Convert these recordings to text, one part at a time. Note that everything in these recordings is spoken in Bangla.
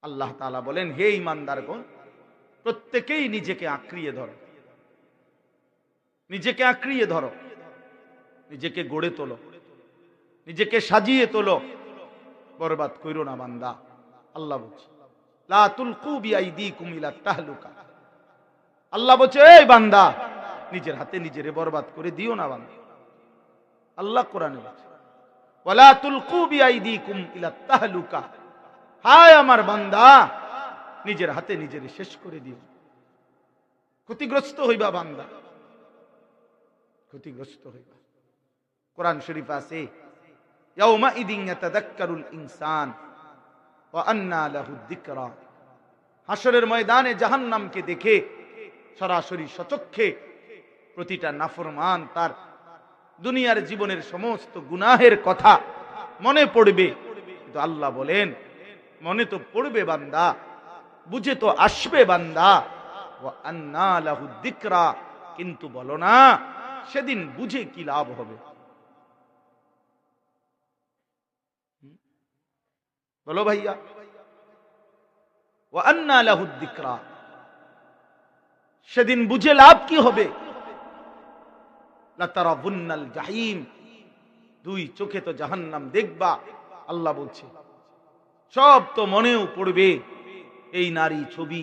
আল্লাহ তাআলা বলেন, হে ঈমানদারগণ, প্রত্যেকেই নিজেকে আঁকড়িয়ে ধরো, নিজেকে আঁকড়িয়ে ধরো, নিজেকে গড়ে তোলো, নিজেকে সাজিয়ে তোলো, বরবাদ কইরো না বান্দা। আল্লাহ বলছে, লা তুলকু বিআইদিকুম ইলা তাহলুকা। আল্লাহ বলছে, এই বান্দা, নিজের হাতে নিজেরে বরবাদ করে দিও না বান্দা। আল্লাহ কোরআনে বলছে, ওয়ালা তুলকু বিআইদিকুম ইলা তাহলুকা। হায় আমার বান্দা, নিজের হাতে নিজেরে শেষ করে দিও, ক্ষতিগ্রস্ত হইবা বান্দা, ক্ষতিগ্রস্ত হইবা। কোরআন শরীফ আছে, ইয়াউমা ইদিন ইয়াতাযাক্কারুল ইনসান ওয়া আন্না লাহু যিকরা। হাসরের ময়দানে জাহান্নামকে দেখে সরাসরি সচক্ষে প্রতিটা নাফরমান তার দুনিয়ার জীবনের সমস্ত গুনাহের কথা মনে পড়বে। কিন্তু আল্লাহ বলেন, মনে তো পড়বে বান্দা, বুঝে তো আসবে বান্দা, ওয়া আন্না লাহু যিকরা, কিন্তু বলো না সেদিন বুঝে কি লাভ হবে। বলো ভাইয়া, ওয়া আন্না লাহু যিকরা, সেদিন বুঝে লাভ কি হবে। লাতারাবুন্নাল জাহিম, দুই চোখে তো জাহান্নাম দেখবা। আল্লাহ বলছে, সব তো মনেও পড়বে, এই নারী ছবি,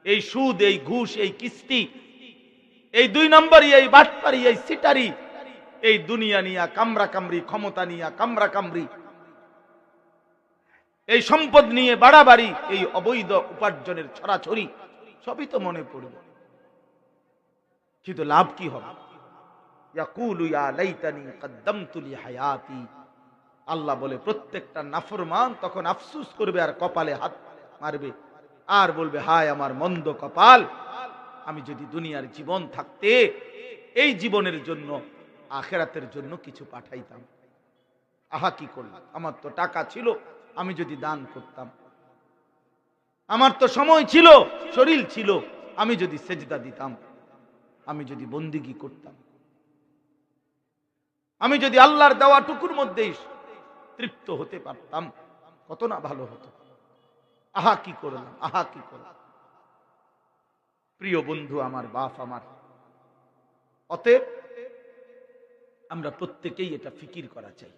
এই সুদ, এই ঘুষ, এই কিস্তি, এই দুই নম্বরই, এই বাটপারি, এই সিটারি, এই দুনিয়া নিয়া কামরা কামরি, ক্ষমতা নিয়া কামরা কামরি, এই সম্পদ নিয়ে বাড়াবাড়ি, এই অবৈধ উপার্জনের ছড়াছড়ি, সবই তো মনে পড়বে, কিন্তু লাভ কি হবে। ইয়াকুলু ইয়া লাইতানি কদ্দামতু লি হায়াতি। আল্লাহ বলে, প্রত্যেকটা নাফরমান তখন আফসোস করবে আর কপালে হাত মারবে আর বলবে, হায় আমার মন্দ কপাল, আমি যদি দুনিয়ার জীবন থাকতে এই জীবনের জন্য আখিরাতের জন্য কিছু পাঠাইতাম। আহা কি করলাম, আমার তো টাকা ছিল, আমি যদি দান করতাম, আমার তো সময় ছিল, শরীর ছিল, আমি যদি সেজদা দিতাম, আমি যদি বন্দিগি করতাম, আমি যদি আল্লাহর দেওয়া টুকুর মধ্যেই তৃপ্ত হতে পারতাম, কত না ভালো হতো। আহা কি করলাম, আহা কি করলাম। প্রিয় বন্ধু আমার, বাপ আমার, অতএব আমরা প্রত্যেকেই এটা ফিকির করা চাই,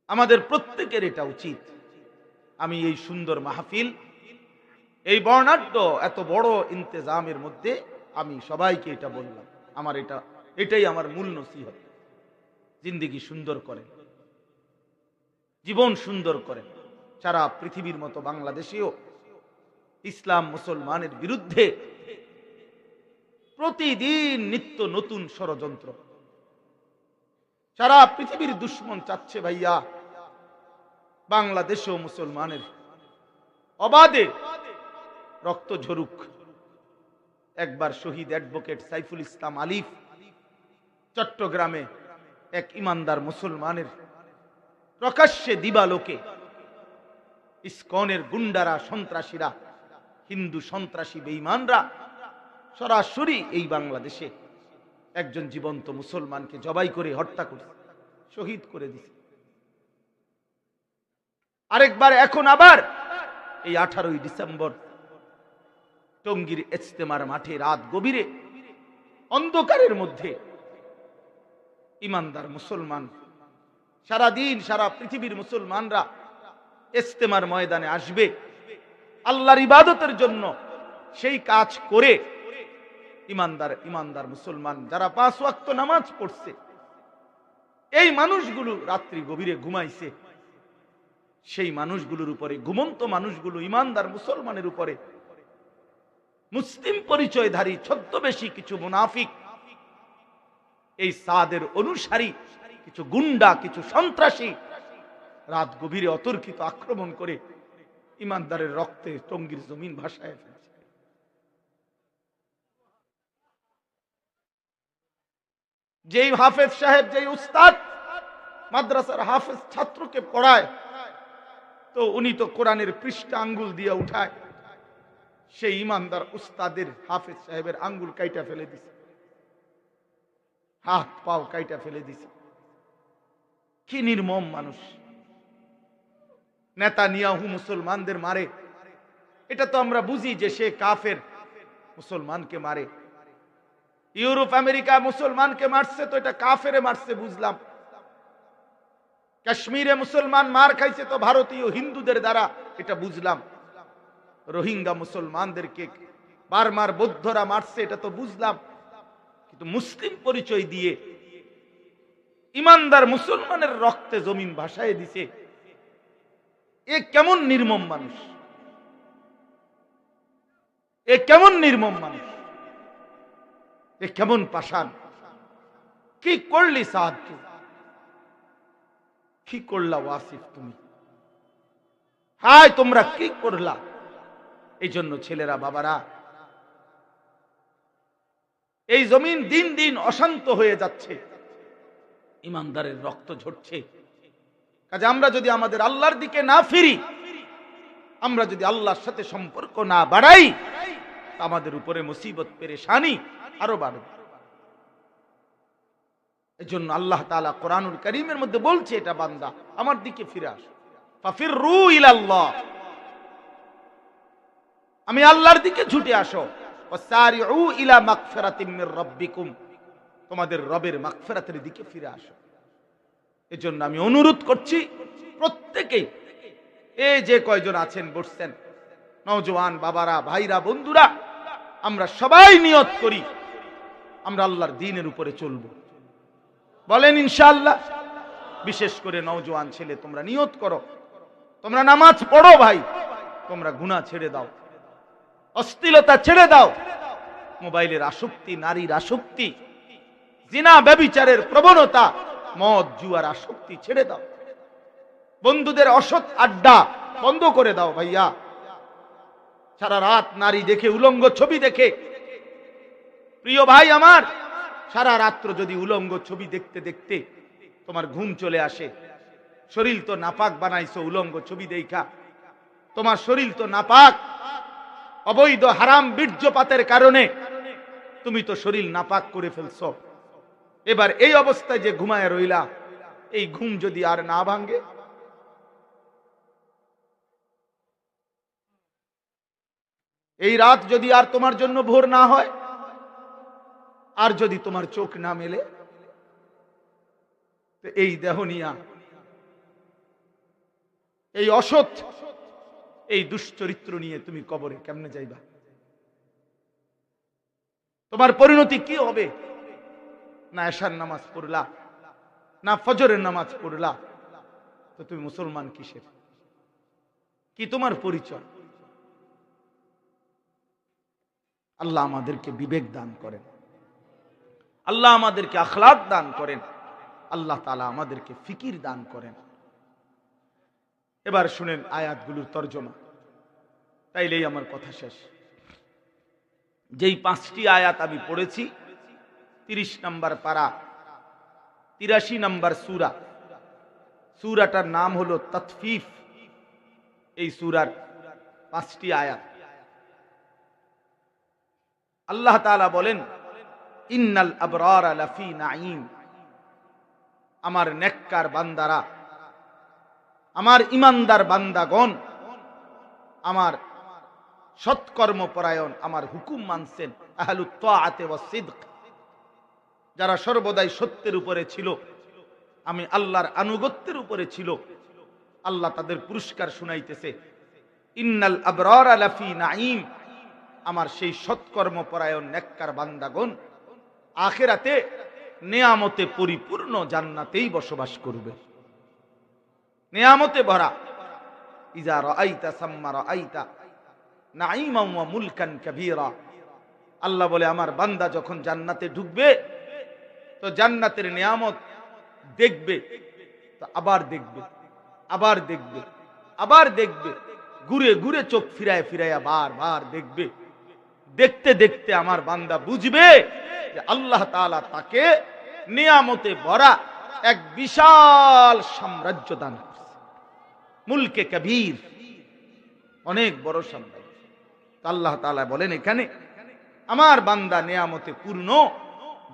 আমাদের প্রত্যেকের এটা উচিত। আমি এই সুন্দর মাহফিল, এই বর্ণাঢ্য এত বড় ইন্তেজামের মধ্যে আমি সবাইকে এটা বললাম, আমার এটাই আমার মূল নসিহত। জিন্দেগি সুন্দর করে, জীবন সুন্দর করে। সারা পৃথিবীর মতো বাংলাদেশেও ইসলাম মুসলমানের বিরুদ্ধে প্রতিদিন নিত্য নতুন ষড়যন্ত্র। সারা পৃথিবীর দুশ্মন চাচ্ছে ভাইয়া বাংলাদেশেও মুসলমানের অবাধে রক্ত ঝরুক। একবার শহীদ অ্যাডভোকেট সাইফুল ইসলাম আলিফ চট্টগ্রামে এক ইমানদার মুসলমানের প্রকাশ্যে দিবালোকে ইসকনের গুন্ডারা, সন্ত্রাসীরা, হিন্দু সন্ত্রাসী বেঈমানরা সরাসরি এই বাংলাদেশে একজন জীবন্ত মুসলমানকে জবাই করে হত্যা করে শহীদ করে দিছে। আরেকবার এখন আবার এই 18ই ডিসেম্বর টঙ্গীর ইজতেমার মাঠে রাত গভীরে অন্ধকারের মধ্যে ইমানদার মুসলমান, সারাদিন সারা পৃথিবীর মুসলমানরা ইজতেমার ময়দানে আসবে আল্লাহর ইবাদতের জন্য। সেই কাজ করে ইমানদার মুসলমান যারা 5 ওয়াক্ত নামাজ পড়ছে, এই মানুষগুলো রাত্রি গভীরে ঘুমাইছে। সেই মানুষগুলোর উপরে, ঘুমন্ত মানুষগুলো, ইমানদার মুসলমানের উপরে মুসলিম পরিচয়ধারী ছদ্মবেশী কিছু মুনাফিক, এই সাদের অনুসারী কিছু গুন্ডা, কিছু সন্ত্রাসী রাত গভীরে অতর্কিত আক্রমণ করে ইমানদারের রক্তে টঙ্গীর জমিন ভাসায় ফেলছে। যেই হাফেজ সাহেব, যেই উস্তাদ মাদ্রাসার হাফেজ ছাত্রকে পড়ায়, তো উনি তো কোরআনের পৃষ্ঠা আঙ্গুল দিয়ে উঠায়, সেই ইমানদার উস্তাদের, হাফেজ সাহেবের আঙ্গুল কাইটা ফেলে দিছে, হাত পাও কাইটা ফেলে দিছে। কি নির্মম মানুষ, নেতানিয়াহু মুসলমানদের মারে, এটা তো আমরা বুঝি যে সে কাফের, মুসলমানকে মারে। ইউরোপ আমেরিকা মুসলমানকে মারছে, তো এটা কাফেরে মারছে বুঝলাম। কাশ্মীরে মুসলমান মার খাইছে তো ভারতীয় হিন্দুদের দ্বারা, এটা বুঝলাম। রোহিঙ্গা মুসলমানদেরকে বারমার বৌদ্ধরা মারছে, এটা তো বুঝলাম। কিন্তু মুসলিম পরিচয় দিয়ে ইমানদার মুসলমানের রক্তে জমিন ভাসায় দিছে, এ কেমন নির্মম মানুষ, এ কেমন নির্মম মানুষ, এ কেমন পাষাণ। কি করলি সাদ, কি করলা ওয়াসিফ তুমি, হায় তোমরা কি করলা। এই জন্য ছেলেরা, বাবারা, এই জমিন দিন দিন অশান্ত হয়ে যাচ্ছে, ইমানদারের রক্ত ঝরছে। কাজে আমরা যদি আমাদের আল্লাহর দিকে না ফিরি, আমরা যদি আল্লাহর সাথে সম্পর্ক না বাড়াই, আমাদের উপরে মুসিবত পেরেশানি আরো বাড়বে। এই জন্য আল্লাহ তাআলা কোরআনুল কারীমের মধ্যে বলছে, এটা বান্দা আমার দিকে ফিরে আসো, ফাফিরু ইলাল্লাহ, আমি আল্লাহর দিকে ছুটে আসো, ওয়াসারিউ ইলা মাগফিরাতিম মির রাব্বিকুম, তোমাদের রবের মাগফিরাতের দিকে ফিরে আসো। এজন্য আমি অনুরোধ করছি প্রত্যেকেই, এই যে কয়জন আছেন বসছেন, নওজোয়ান বাবারা, ভাইরা, বন্ধুরা, আমরা সবাই নিয়ত করি আমরা আল্লাহর দ্বীনের উপরে চলবো। বলেন ইনশাআল্লাহ। বিশেষ করে নওজোয়ান ছেলে, তোমরা নিয়ত করো, তোমরা নামাজ পড়ো ভাই, তোমরা গুনাহ ছেড়ে দাও, অশ্লীলতা ছেড়ে দাও, মোবাইলের আসক্তি, নারীর আসক্তি, জিনা ব্যভিচারের প্রবণতা, মদ জুয়ার আসক্তি ছেড়ে দাও, বন্ধুদের অসৎ আড্ডা বন্ধ করে দাও ভাইয়া। সারা রাত নারী দেখে, উলঙ্গ ছবি দেখে, প্রিয় ভাই আমার, সারা রাত্র যদি উলঙ্গ ছবি দেখতে দেখতে তোমার ঘুম চলে আসে, শরীর তো নাপাক বানাইছো উলঙ্গ ছবি দেখা, তোমার শরীর তো নাপাক, অবৈধ হারাম বীর্যপাতের কারণে তুমি তো শরীর নাপাক করে ফেলছো। এবার এই অবস্থায় যে ঘুমায় রইলা, এই ঘুম যদি আর না ভাঙে, এই রাত যদি আর তোমার জন্য ভোর না হয়, আর যদি তোমার চোখ না মেলে, তো এই দেহ নিয়া, এই অসৎ, এই দুশ্চরিত্র নিয়ে তুমি কবরে কেমনে যাইবা? তোমার পরিণতি কি হবে? না এশার নামাজ পড়লা, না ফজরের নামাজ পড়লা, তো তুমি মুসলমান কিসের? কি তোমার পরিচয়? আল্লাহ আমাদেরকে বিবেক দান করেন, আল্লাহ আমাদেরকে আখলাক দান করেন, আল্লাহ তাআলা আমাদেরকে ফিকির দান করেন। এবার শুনেন আয়াতগুলোর তরজমা, তাইলেই আমার কথা শেষ। যেই 5টি আয়াত আমি পড়েছি, 30 নম্বর পারা, 83 নম্বর সূরা, সূরাটার নাম হলো তাতফিফ। এই সূরার 5টি আয়াত, আল্লাহ তাআলা বলেন, ইন্নাল আবরারা লাফি নাঈম, আমার নেককার বান্দারা, আমার ইমানদার বান্দাগণ, আমার সৎকর্মপরায়ণ, আমার হুকুম মানছেন, আহলুত তাআতে ওয়াস সিদক, যারা সর্বদাই সত্যের উপরে ছিল, আমি আল্লাহর আনুগত্যের উপরে ছিল, আল্লাহ তাদের পুরস্কার শুনাইতেছে। ইন্নাল আবরারা লাফি নাঈম, আমার সেই সৎকর্মপরায়ণ নেককার বান্দাগণ আখিরাতে নিয়ামতে পরিপূর্ণ জান্নাতেই বসবাস করবে, নিয়ামতে ভরা। ইজা রাআইতা সাম্মা রাআইতা নাঈমান ওয়া মুলকান কাবীরা, আল্লাহ বলে আমার বান্দা যখন জান্নাতে ঢুকবে, তো জান্নাতের নিয়ামত দেখবে, তো আবার দেখবে, আবার দেখবে, আবার দেখবে, ঘুরে ঘুরে চোখ ফিরায় ফিরাইয়া বারবার দেখবে। দেখতে দেখতে আমার বান্দা বুঝবে যে আল্লাহ তাআলা তাকে নিয়ামতে ভরা এক বিশাল সাম্রাজ্য দান করছে, মুলকে কবীর, অনেক বড় সাম্রাজ্য। আল্লাহ তাআলা বলেন এখানে আমার বান্দা নিয়ামতে পূর্ণ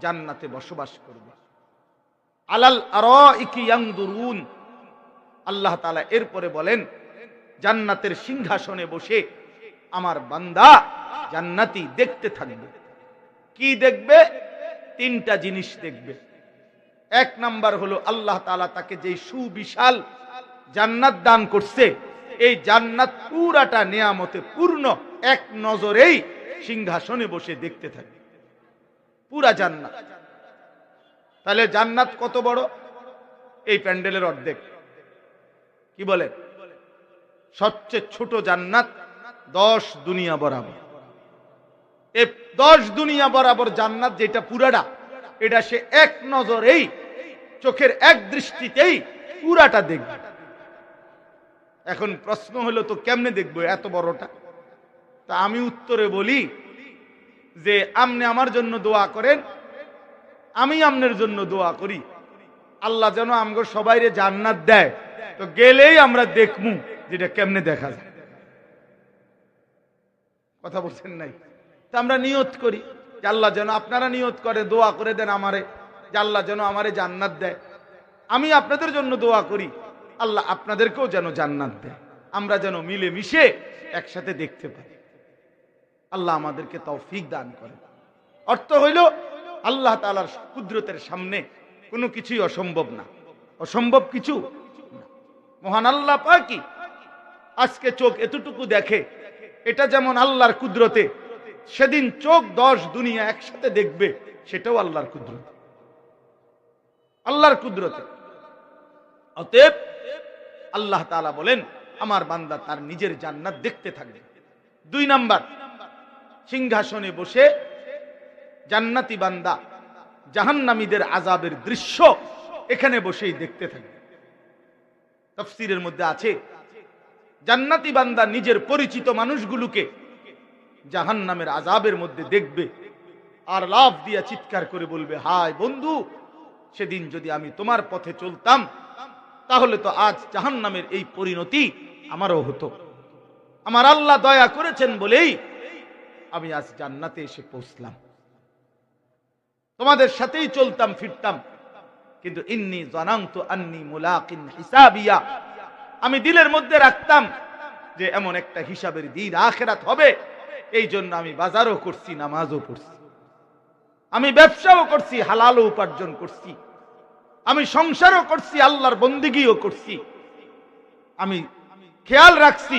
জান্নাতে বসবাস করবে। আলাল আরাইকি ইয়ানদুরুন, আল্লাহ তাআলা এরপরে বলেন জান্নাতের সিংহাসনে বসে আমার বান্দা জান্নাতি দেখতে থাকবে। কি দেখবে? তিনটা জিনিস দেখবে। এক নাম্বার হলো আল্লাহ তাআলা তাকে যে সুবিশাল জান্নাত দান করছে, এই জান্নাত পুরাটা নিয়ামতে পূর্ণ, এক নজরেই সিংহাসনে বসে দেখতে থাকে পুরা জান্নাত। তাহলে জান্নাত কত বড়? এই প্যান্ডেলের অর্ধেক। কি বলে? সবচেয়ে ছোট জান্নাত 10 দুনিয়া বরাবর। এই 10 দুনিয়া বরাবর জান্নাত যেটা পুরাটা, এটা সে এক নজরেই, চোখের এক দৃষ্টিতেই পুরাটা দেখবে। এখন প্রশ্ন হলো, তো কেমনে দেখবো এত বড়টা? তা আমি উত্তরে বলি যে আপনি আমার জন্য দোয়া করেন, আমি আপনার জন্য দোয়া করি, আল্লাহ যেন আমগো সবাইরে জান্নাত দেয়। তো গেলেই আমরা দেখমু যেটা কেমনে দেখা যায়। কথা বলছেন নাই? তা আমরা নিয়ত করি যে আল্লাহ যেন, আপনারা নিয়ত করে দোয়া করে দেন আমারে, যে আল্লাহ যেন আমারে জান্নাত দেয়। আমি আপনাদের জন্য দোয়া করি, আল্লাহ আপনাদেরকেও যেন জান্নাত দেয়, আমরা যেন মিলে মিশে একসাথে দেখতে পাই। আল্লাহ আমাদেরকে তৌফিক দান করে। অর্থ হইল আল্লাহ তাআলার কুদরতের সামনে কোনো কিছুই অসম্ভব না। অসম্ভব কিছু না। মহান আল্লাহ পাকই আজকে চোখ এতটুকু দেখে, এটা যেমন আল্লাহর কুদরতে, সেদিন চোখ 10 দুনিয়া একসাথে দেখবে, সেটাও আল্লাহর কুদরত, আল্লাহর কুদরতে। অতএব আল্লাহ তাআলা বলেন আমার বান্দা তার নিজের জান্নাত দেখতে থাকবে। 2 নাম্বার, সিংহাসনে বসে জান্নাতি বান্দা জাহান্নামীদের আযাবের দৃশ্য এখানে বসেই দেখতে থাকবে। তাফসীরের মধ্যে আছে, জান্নাতি বান্দা নিজের পরিচিত মানুষগুলোকে জাহান্নামের আযাবের মধ্যে দেখবে, আর লাফ দিয়া চিৎকার করে বলবে, হায় বন্ধু, সেদিন যদি আমি তোমার পথে চলতাম তাহলে তো আজ জাহান্নামের এই পরিণতি আমারও হতো। আমার আল্লাহ দয়া করেছেন বলেই আমি আজ জান্নাতে এসে পৌঁছলাম, তোমাদের সাথেই চলতাম ফিরতাম, কিন্তু ইন্নী জানানতু আন্নী মুলাকিন হিসাবিয়া, আমি দিলের মধ্যে রাখতাম যে এমন একটা হিসাবের দিন আখিরাত হবে, এই জন্য আমি বাজারও করছি, নামাজও পড়ছি, আমি ব্যবসাও করছি, হালালও উপার্জন করছি, আমি সংসারও করছি, আল্লাহর বন্দেগীও করছি, আমি খেয়াল রাখছি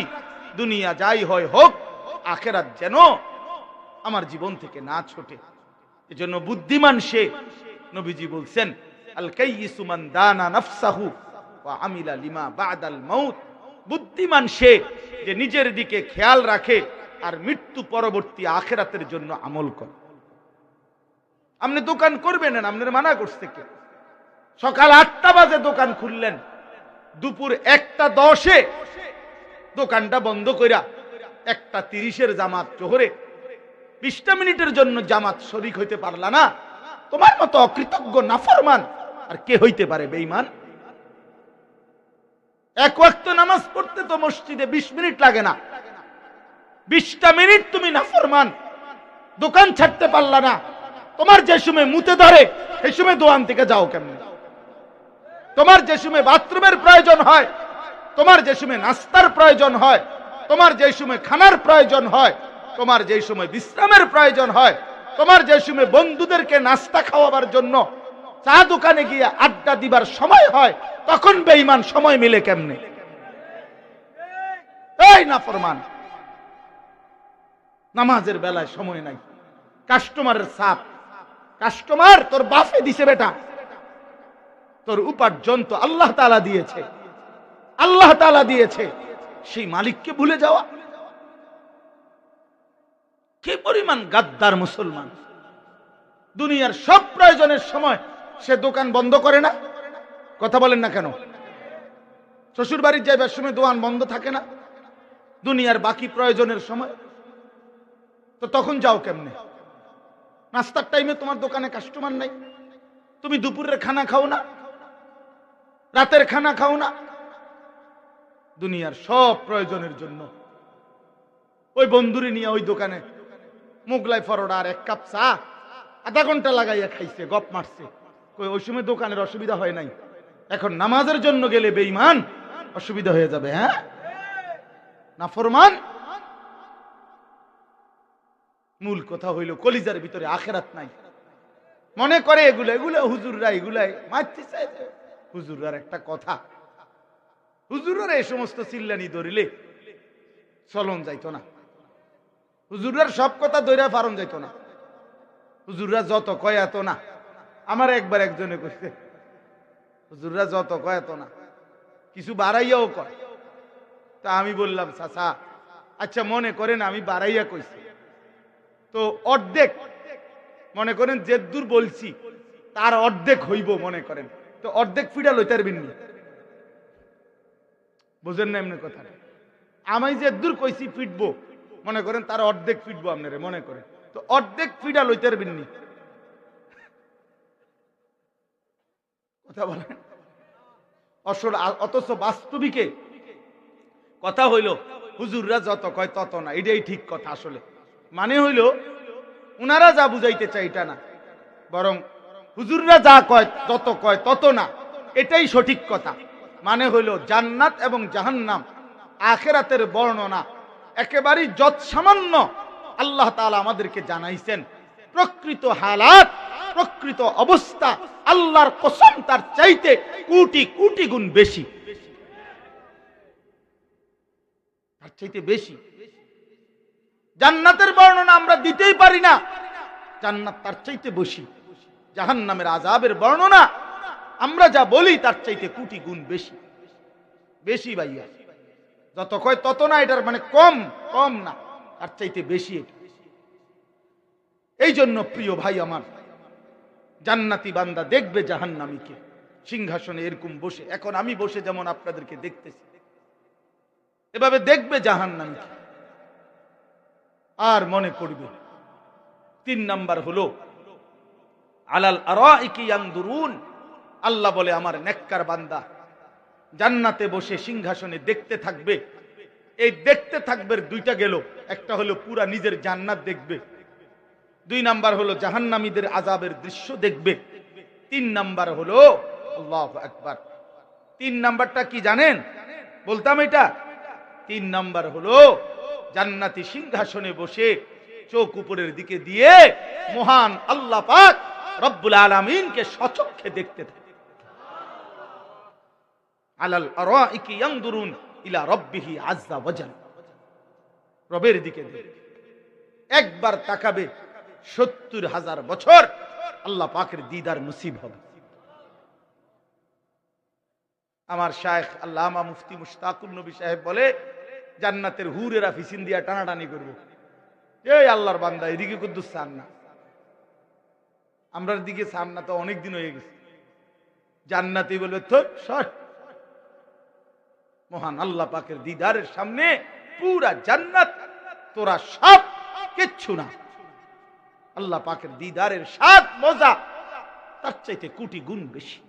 দুনিয়া যাই হয় হোক, আখিরাত যেন আমার জীবন থেকে না ছোটে। এজন্য বুদ্ধিমান সে, নবীজি বলছেন, আল কাইয়িসু মান দানা নাফসাহু ওয়া আমিলা লিমা বাদাল মাউত, বুদ্ধিমান সে যে নিজের দিকে খেয়াল রাখে আর মৃত্যু পরবর্তী আখিরাতের জন্য আমল করে। আপনি দোকান করবেন না, আপনার মানা করছে কে? সকাল 8টা বাজে দোকান খুললেন, দুপুর 1টা 10-এ দোকানটা বন্ধ কইরা 1টা 30-এর জামাত জোহরে 20টা মিনিটের জন্য জামাত শরীক হইতে পারলা না, তোমার মতো অকৃতজ্ঞ নাফরমান আর কে হইতে পারে? বেঈমান। এক ওয়াক্ত নামাজ পড়তে তো মসজিদে 20 মিনিট লাগে না, 20টা মিনিট তুমি নাফরমান, দোকান ছাড়তে পারলা না, তোমার যে সময় মুতে ধরে সেই সময় দোকান থেকে যাও কেমনে? তোমার যে সময় বাথরুমের প্রয়োজন হয়, তোমার যে সময় নাস্তার প্রয়োজন হয়, তোমার যে সময় খানার প্রয়োজন হয়, তোমার যে সময় বিশ্রামের প্রয়োজন হয়, তোমার যে সময় বন্ধুদেরকে নাস্তা খাওয়াবার জন্য চা দোকানে গিয়ে আড্ডা দিবার সময় হয়, তখন বেঈমান সময় মিলে কেমনে? এই নাফরমান, নামাজের বেলায় সময় নাই, কাস্টমারের চাপ, কাস্টমার তোর বাপে দিছে বেটা, তোর উপার্জন তো আল্লাহ তাআলা দিয়েছে, আল্লাহ তাআলা দিয়েছে, সেই মালিককে ভুলে যাওয়া। কি পরিমাণ গাদ্দার মুসলমান! দুনিয়ার সব প্রয়োজনের সময় সে দোকান বন্ধ করে না। কথা বলেন না কেন? শ্বশুর বাড়ির যাইবার সময় দোকান বন্ধ থাকে না? দুনিয়ার বাকি প্রয়োজনের সময় তো তখন যাও কেমনে? নাস্তার টাইমে তোমার দোকানে কাস্টমার নাই, তুমি দুপুরের খানা খাও না, রাতের খানা খাও না, দুনিয়ার সব প্রয়োজনের জন্য ওই বন্ধুরে নিয়ে ওই দোকানে মোগলাই পরোটা আর 1 কাপ চা আধা ঘন্টা লাগাইয়া খাইছে, গপ মারছে, ওই সময় দোকানের অসুবিধা হয় নাই। এখন নামাজের জন্য গেলে বেঈমান অসুবিধা হয়ে যাবে। হ্যাঁ, নাফরমান। মূল কথা হইল কলিজার ভিতরে আখেরাত নাই। মনে করে এগুলো এগুলো হুজুররা এগুলাই মারতে চায়। হুজুরার একটা কথা, হুজুরের এই সমস্ত চিল্লানি ধরিলে চলন যাইতো না। হুজুরের সব কথা ধরে ফারণ যাইতো না। হুজুররা যত কয় এত না। আমার একবার একজনে কইছে হুজুররা যত কয় এত না, কিছু বাড়াইয়াও কয়। তা আমি বললাম চাচা আচ্ছা মনে করেন আমি বাড়াইয়া কইছি তো অর্ধেক, মনে করেন যে দূর বলছি তার অর্ধেক হইব মনে করেন, তো অর্ধেক ফিডা লইতে পারবেন না। বুঝেন না এমনি কথা? আমি যে দূর কইছি ফিটবো মনে করেন তার অর্ধেক ফিটবো আপনারে মনে করেন, তো অর্ধেক ফিডা লইতে পারবেন না। কথা বলেন। আসলে অথচ বাস্তবিকে কথা হইল হুজুররা যত কয় তত না, এটাই ঠিক কথা। আসলে মানে হইল উনারা যা বুঝাইতে চাই এটা না, বরং হুজুররা যা কয় যত কয় তত না, এটাই সঠিক কথা। মানে হইল জান্নাত এবং জাহান্নাম আখিরাতের বর্ণনা একেবারেই যৎ সামান্য আল্লাহ তাআলা আমাদেরকে জানাইছেন। প্রকৃত হালাত, প্রকৃত অবস্থা আল্লাহর কসম তার চাইতে কোটি কোটি গুণ বেশি, তার চাইতে বেশি। জান্নাতের বর্ণনা আমরা দিতেই পারি না, জান্নাত তার চাইতে বেশি। জাহান্নামের আযাবের বর্ণনা আমরা যা বলি তার চাইতে কোটি গুণ বেশি। বেশি ভাইয়া, যত কয় তত না, এটার মানে কম কম না, তার চাইতে বেশি এটা। এই জন্য প্রিয় ভাই আমার, জান্নাতি বান্দা দেখবে জাহান্নামীকে সিংহাসনে এরকম বসে। এখন আমি বসে যেমন আপনাদেরকে দেখতেছি, এভাবে দেখবে জাহান্নামীকে আর মনে করবে। 3 নাম্বার হলো আলাল আরাইকি ইয়ানদুরুন। আল্লাহ বলে আমার নেককার বান্দা জান্নাতে বসে সিংহাসনে দেখতে থাকবে। এই দেখতে থাকবে দুইটা গেল, একটা হলো পুরা নিজের জান্নাত দেখবে, 2 নাম্বার হলো জাহান্নামীদের আযাবের দৃশ্য দেখবে, 3 নাম্বার হলো আল্লাহু আকবার। 3 নাম্বারটা কি জানেন? বলতাম এটা 3 নাম্বার হলো জান্নাতি সিংহাসনে বসে চোখ উপরের দিকে দিয়ে মহান আল্লাহ পাক রব্বুল আলামিনকে সচক্ষে দেখতে থাকে। আলাল আরাইকি ইয়ানদুরুন ইলা রাব্বিহি আযযা ওয়াজাল। রবের দিকে দেখবে, একবার তাকাবে 70,000 বছর আল্লাহ পাকের দিদার নসিব হবে। আমার শায়েখ আল্লামা মুফতি মুশতাকুর নবী সাহেব বলে জান্নাতের হুরেরা ফিসিন দিয়া টানাটানি করব, এই আল্লাহর বান্দা এদিকে কুদ্দুস চান না, আমরার দিকে চান না, তো অনেক দিন হয়ে গেছে। জান্নাতি বলবে থুত সর, মহান আল্লাহ পাকের দিদারের সামনে পুরা জান্নাত তোরা সব কিচ্ছু না। আল্লাহ পাকের দিদারের স্বাদ মজা তার চাইতে কোটি গুণ বেশি।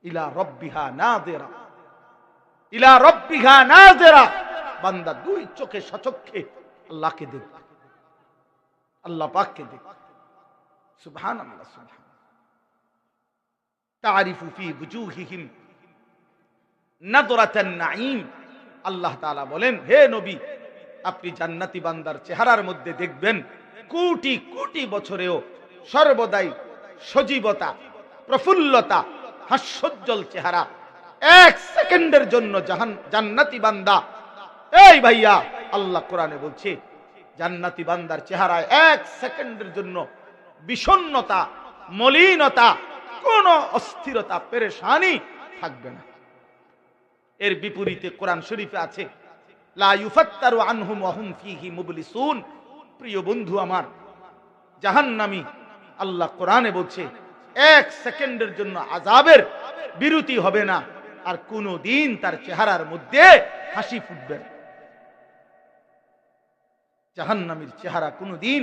ইলা রব্বিহা নাযিরা, ইলা রব্বিহা নাযিরা। বান্দা 2 চোখে সচক্ষে আল্লাহকে দেখবে, আল্লাহ পাককে দেখবে। সুবহানাল্লাহ, সুবহান। তারিফু ফি বুজুহিহিম নাদরাতান নাঈম। আল্লাহ তাআলা বলেন হে নবী আপনি জান্নাতি বান্দার চেহারার মধ্যে দেখবেন কোটি কোটি বছরেও সর্বদাই সজীবতা, প্রফুল্লতা, হাস্যোজ্জ্বল চেহারা। 1 সেকেন্ডের জন্য জান্নাতি বান্দা, এই ভাইয়া আল্লাহ কোরআনে বলছে জান্নাতি বান্দার চেহারায় 1 সেকেন্ডের জন্য বিষণ্ণতা, মলিনতা, কোন অস্থিরতা, পেরেশানি থাকবে না। এর বিপরীতে কোরআন শরীফে আছে লা ইউফাত্তারু আনহুম ওয়া হুম ফীহি মুবলিসুন। প্রিয় বন্ধু আমার, জাহান্নামী আল্লাহ কোরআনে বলছে 1 সেকেন্ডের জন্য আযাবের বিরতি হবে না, আর কোনদিন তার চেহারার মধ্যে হাসি ফুটবে না। জাহান্নামীর চেহারা কোনদিন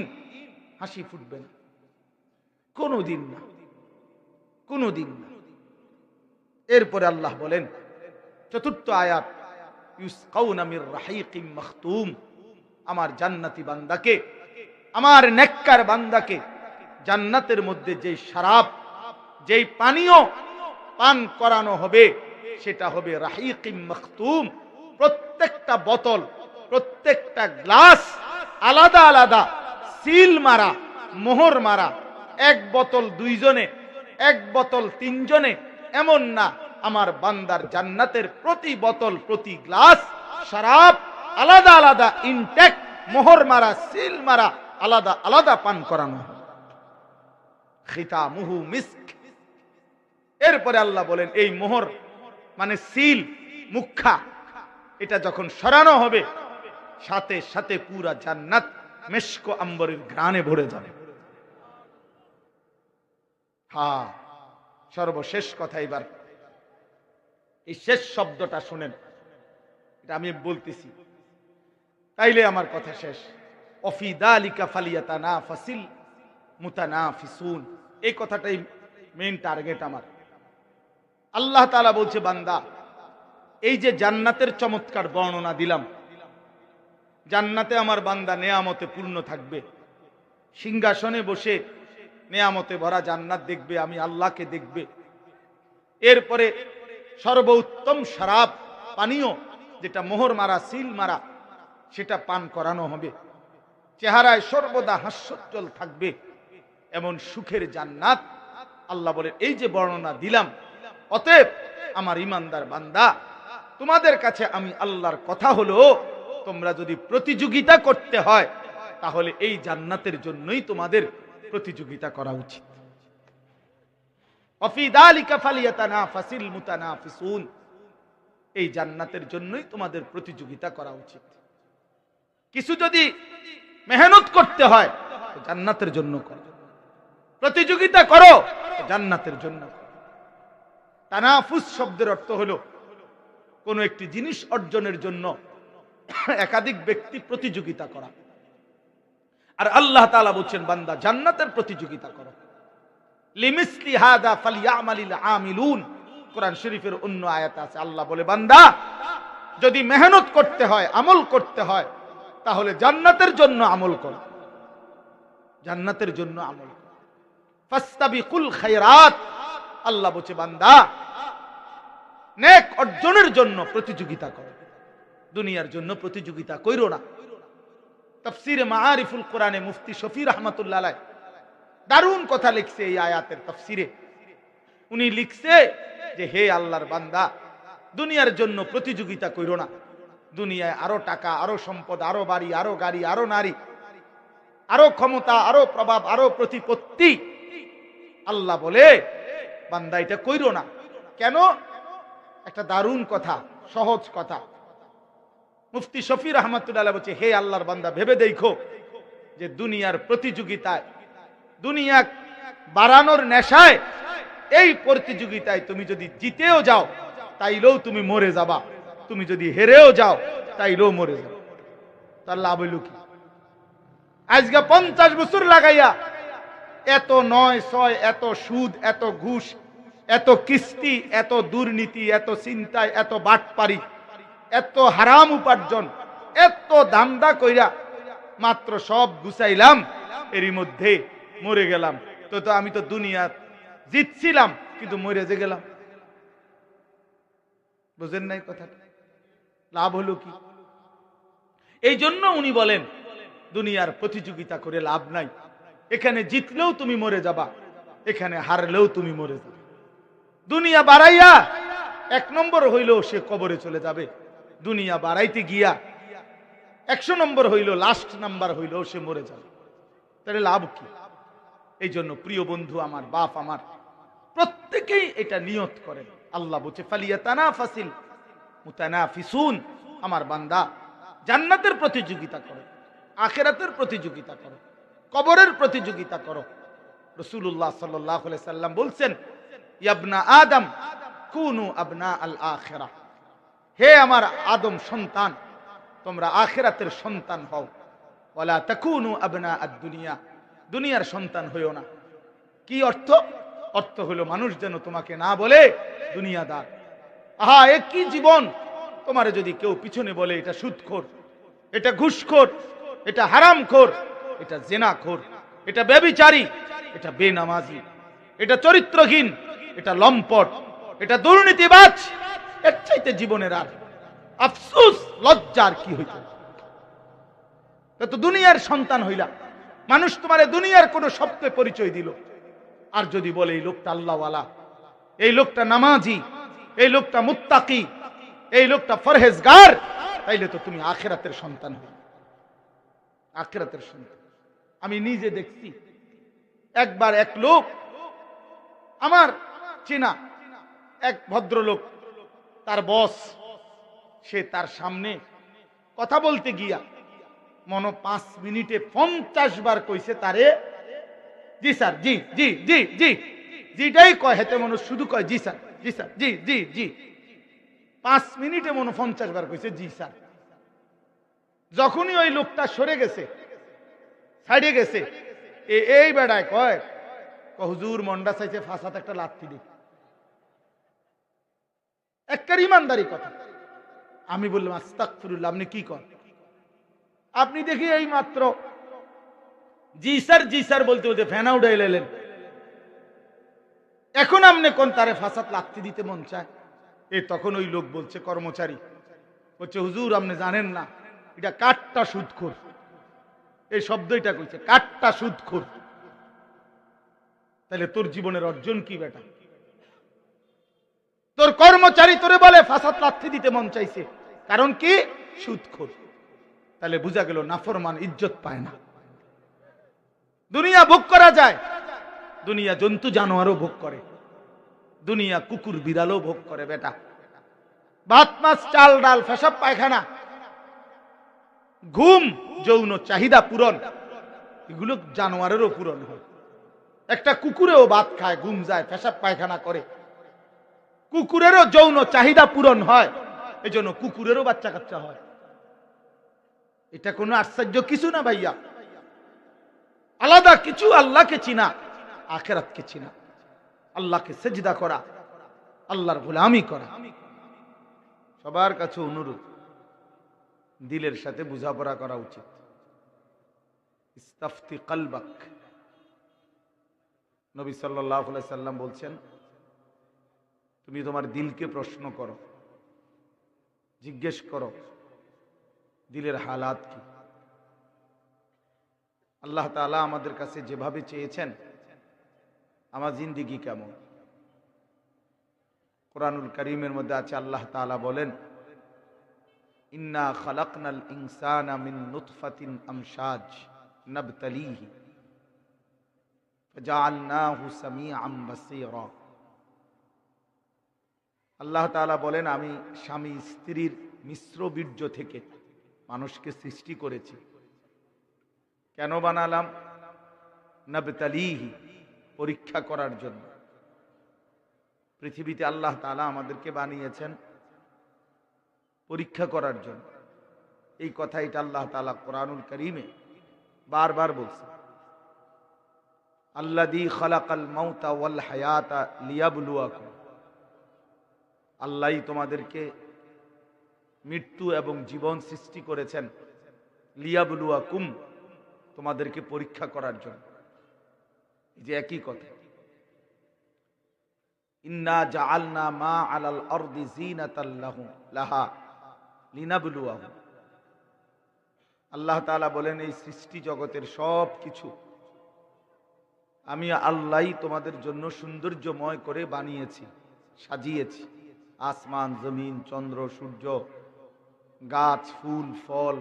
হাসি ফুটবে না, কোনদিন না, কোনদিন না। এরপরে আল্লাহ বলেন 4th আয়াত, ইউসকাউনা মির রাহিকিম মাখতুম। আমার জান্নাতি বান্দাকে, আমার নেককার বান্দাকে জান্নাতের মধ্যে যে শরাব, যেই পানীয় পান করানো হবে সেটা হবে রাহিকিম মাখতুম। প্রত্যেক প্রত্যেকটা বোতল, প্রত্যেকটা গ্লাস আলাদা আলাদা সিল মারা, মোহর মারা। এক বোতল দুইজনে, এক বোতল তিনজনে, এমন না। আমার বান্দার জান্নাতের প্রতি বোতল, প্রতি গ্লাস শরাব আলাদা আলাদা ইনটেক, মোহর মারা, সিল মারা, আলাদা আলাদা পান করানো। খিতামুহু মিস্ক। এরপরে আল্লাহ বলেন এই মোহর মানে সিল, মুখা, এটা যখন সরানো হবে সাথে সাথে পুরা জান্নাত মেশক আম্বরের ঘ্রাণে ভরে যাবে। হ্যাঁ, সর্বশেষ কথা, এবার এই শেষ শব্দটা শুনেন, এটা আমি বলতেছি তাইলে আমার কথা শেষ। অফি দালিকা ফালিয়াতানাফাসিল মুতানাফিসুন, এই কথাটাই মেইন টার্গেট আমার। আল্লাহ তাআলা বলছে, বান্দা এই যে জান্নাতের চমৎকার বর্ণনা দিলাম, জান্নাতে আমার বান্দা নেয়ামতে পূর্ণ থাকবে, সিংহাসনে বসে নেয়ামতে ভরা জান্নাত দেখবে, আমি আল্লাহকে দেখবে। এরপরে সর্বোত্তম শরাব পানীয় যেটা মোহর মারা, সিল মারা, সেটা পান করানো হবে। চেহারায় সর্বদা হাস্যোজ্জ্বল থাকবে, এমন সুখের জান্নাত। আল্লাহ বলে এই যে বর্ণনা দিলাম, অতএব আমার ইমানদার বান্দা, তোমাদের কাছে আমি আল্লাহর কথা হলো, তোমরা যদি প্রতিযোগিতা করতে হয় তাহলে এই জান্নাতের জন্যই তোমাদের প্রতিযোগিতা করা উচিত। অফি যালিকা ফালিয়াতানাফাসিল মুতানাফিসুন, এই জান্নাতের জন্যই তোমাদের প্রতিযোগিতা করা উচিত। কিছু যদি মেহনত করতে হয় তো জান্নাতের জন্য করো, প্রতিযোগিতা করো জান্নাতের জন্য। তানাফুস শব্দের অর্থ হলো কোন একটি জিনিস অর্জনের জন্য একাধিক ব্যক্তি প্রতিযোগিতা করা। আর আল্লাহ তাআলা বলছেন, বান্দা জান্নাতের প্রতিযোগিতা করো। লিমিসলি হাদা ফালইয়ামালিল আমিলুন, কোরআন শরীফের অন্য আয়াতে আছে, আল্লাহ বলে, বান্দা যদি মেহনত করতে হয়, আমল করতে হয়, তাহলে জান্নাতের জন্য আমল করো, জান্নাতের জন্য আমল করো। ফাস্তাবিকুল খায়রাত, আল্লাহ বলছে, বান্দা নেক অর্জনের জন্য প্রতিযোগিতা করো, দুনিয়ার জন্য প্রতিযোগিতা কইরো না। তাফসীরে মাআরিফুল কোরআনে মুফতি শফি রাহমাতুল্লাহ আলাইহি দারুণ কথা লিখছে এই আয়াতের তাফসীরে। উনি লিখছে যে, হে আল্লাহর বান্দা, দুনিয়ার জন্য প্রতিযোগিতা কইরো না। দুনিয়ায় আরো টাকা, আরো সম্পদ, আরো বাড়ি, আরো গাড়ি, আরো নারী, আরো ক্ষমতা, আরো প্রভাব, আরো প্রতিপত্তি। আল্লাহ বলে, বান্দা এটা কইরো না। কেন? একটা দারুণ কথা, সহজ কথা। মুফতি শফি রাহমাতুল্লাহ বলছে, হে আল্লাহর বান্দা, ভেবে দেখো যে দুনিয়ার প্রতিযোগিতায়, দুনিয়া বাড়ানোর নেশায়, এই প্রতিযোগিতায় তুমি যদি জিতেও যাও তাইলেও তুমি মরে যাবা, তুমি যদি হেরেও যাও তাইলেও মরে যাবে। তার লাভ হইল কি? আজকে 50 বছর লাগাইয়া এত 9-6, এত সুদ, এত ঘুষ, এত কিস্তি, এত দুর্নীতি, এত চিন্তায়, এত বাটপারি, এত হারাম উপার্জন, এত ধান্দা কইরা মাত্র সব গুছাইলাম, এরই মধ্যে মরে গেলাম। তো আমি তো দুনিয়া জিতছিলাম কিন্তু মরে যে গেলাম। বুঝেন নাই কথাটা? লাভ হলো কি? এই জন্য উনি বলেন, দুনিয়ার প্রতিযোগিতা করে লাভ নাই। এখানে জিতলেও তুমি মরে যাবা, এখানে হারলেও তুমি মরে যাবে। দুনিয়া বাড়াইয়া 1 নম্বর হইলেও সে কবরে চলে যাবে, দুনিয়া বাড়াইতে গিয়া 100 নম্বর হইল, লাস্ট নাম্বার হইলেও সে মরে যাবে। তাহলে লাভ কি? এই জন্য প্রিয় বন্ধু আমার, বাপ আমার, প্রত্যেকেই এটা নিয়ত করেন। আল্লাহ বলছে, ফালিয়াতানাফাসিল মুতানাফিসুন, আমার বান্দা জান্নাতের প্রতিযোগিতা করো, আখিরাতের প্রতিযোগিতা করো, কবরের প্রতিযোগিতা করো। রাসূলুল্লাহ সাল্লাল্লাহু আলাইহি সাল্লাম বলছেন, ইবনা আদম কুনু আবনা আল আখিরাহ, হে আমার আদম সন্তান, তোমরা আখিরাতের সন্তান হও। ওয়ালা তাকুনু আবনা আদ-দুনিয়া, দুনিয়ার সন্তান হইও না। কি অর্থ? অর্থ হলো মানুষ যেন তোমাকে না বলে দুনিয়াদার। আহা, এ কি জীবন! তোমারে যদি কেউ পিছনে বলে এটা সুদখোর, এটা ঘুষখোর, এটা হারামখোর, এটা জেনাখোর, এটা ব্যভিচারী, এটা বেনামাজি, এটা চরিত্রহীন, এটা লম্পট, এটা দুর্নীতিবাজ, এর চাইতে জীবনের আর আফসোস, লজ্জার কি হইত। তো দুনিয়ার সন্তান হইলা, মানুষ তোমারে দুনিয়ার কোন শব্দে পরিচয় দিল, আর যদি বলে এই লোকটা আল্লাহওয়ালা, এই লোকটা নামাজি, এই লোকটা মুত্তাকি, এই লোকটা ফরহেজগার, তাইলে তো তুমি আখিরাতের সন্তান হইলে। আখিরাতের সন্তান। আমি নিজে দেখছি, একবার এক লোক, আমার চেনা এক ভদ্রলোক, তার বস, সে তার সামনে কথা বলতে গিয়া 5 মিনিটে 50 বার কইছে তারে জি স্যার, জি জি জি জি, যেটাই কয় হেতে মনে শুধু কয় জি স্যার, জি স্যার, জি জি জি। 5 মিনিটে 50 বার কইছে জি স্যার। যখনই ওই লোকটা সরে গেছে, সাইডে গেছে, এই বেড়ায় কয় হুজুর মন্ডা চাইছে ফাঁসাত একটা লাথি দিই। একটা ইমানদারি কথা। আমি বললাম আস্তাগফিরুল্লাহ, আপনি কি করেন? আপনি দেখি এই মাত্র জি স্যার বলতে বলতে ফ্যানা উড়াই লেলেন, এখন আপনি কোন তারে ফাঁসাত লাথি দিতে মন চায়? তখন ওই লোক বলছে, কর্মচারী বলছে, হুজুর আপনি জানেন না, এটা কাঠটা সুদখোর। এই শব্দ এটা কইছে, কাঠটা সুদখোর। তাহলে তোর জীবনের অর্জন কি বেটা? তোর কর্মচারী তোরে বলে ফাঁসাত লাথি দিতে মন চাইছে, কারণ কি? সুদখোর। তাহলে বোঝা গেল নাফরমান ইজ্জত পায় না। দুনিয়া ভোগ করা যায়, দুনিয়া জন্তু জানোয়ারও ভোগ করে, দুনিয়া কুকুর বিড়ালও ভোগ করে বেটা। ভাত মাছ চাল ডাল পেশাব পায়খানা, ঘুম, যৌন চাহিদা পূরণ, এগুলো জানোয়ারেরও পূরণ হয়। একটা কুকুরেও ভাত খায়, ঘুম যায়, পেশাব পায়খানা করে, কুকুরেরও যৌন চাহিদা পূরণ হয়, এজন্য কুকুরেরও বাচ্চা কাচ্চা হয়। এটা কোনো আশ্চর্য কিছু না ভাইয়া। আলাদা কিছু, আল্লাহকে চিনা, আখিরাতকে চিনা, আল্লাহকে সেজদা করা, আল্লাহর গোলামি করা। সবার কাছে অনুরোধ, দিলের সাথে বোঝাপড়া করা উচিত। ইস্তাফতি কলবাক, নবী সাল্লাল্লাহু আলাইহি সাল্লাম বলছেন, তুমি তোমার দিলকে প্রশ্ন করো, জিজ্ঞেস করো দিলের হালাত কি। আল্লাহ তাআলা আমাদের কাছে যেভাবে চেয়েছেন, আমার জিন্দেগি কেমন। কুরআনুল কারীমের মধ্যে আছে, আল্লাহ তাআলা বলেন, ইন্না খালাকনাল ইনসানা মিন নুতফাতিন আমশাজ নাবতালিহি ফাজআলনাহু সামিআন বাসীরা। আল্লাহ তাআলা বলেন, আমি স্বামী স্ত্রীর মিশ্র বীর্য থেকে মানুষকে সৃষ্টি করেছি। কেন বানালাম? নাবতালিহি, পরীক্ষা করার জন্য। পৃথিবীতে আল্লাহ তাআলা আমাদেরকে বানিয়েছেন পরীক্ষা করার জন্য। এই কথাটা আল্লাহ তাআলা কুরআনুল কারীমে বারবার বলছেন, আল্লাযী খালাকাল মাউতা ওয়াল হায়াতা লিয়াবলুয়াকুম। আল্লাহই তোমাদেরকে মৃত্যু এবং জীবন সৃষ্টি করেছেন, লিয়াবলুয়াকুম, তোমাদেরকে পরীক্ষা করার জন্য। এই যে একই কথা, ইন্না জাআলনা মা আলাল আরদি যিনাতাল লাহা লিনাবলুয়াহুম। আল্লাহ তাআলা বলেন, এই সৃষ্টি জগতের সব কিছু আমি আল্লাহই তোমাদের জন্য সৌন্দর্যময় করে বানিয়েছি, সাজিয়েছি। আসমান, জমিন, চন্দ্র, সূর্য, গাছ, ফুল, ফল,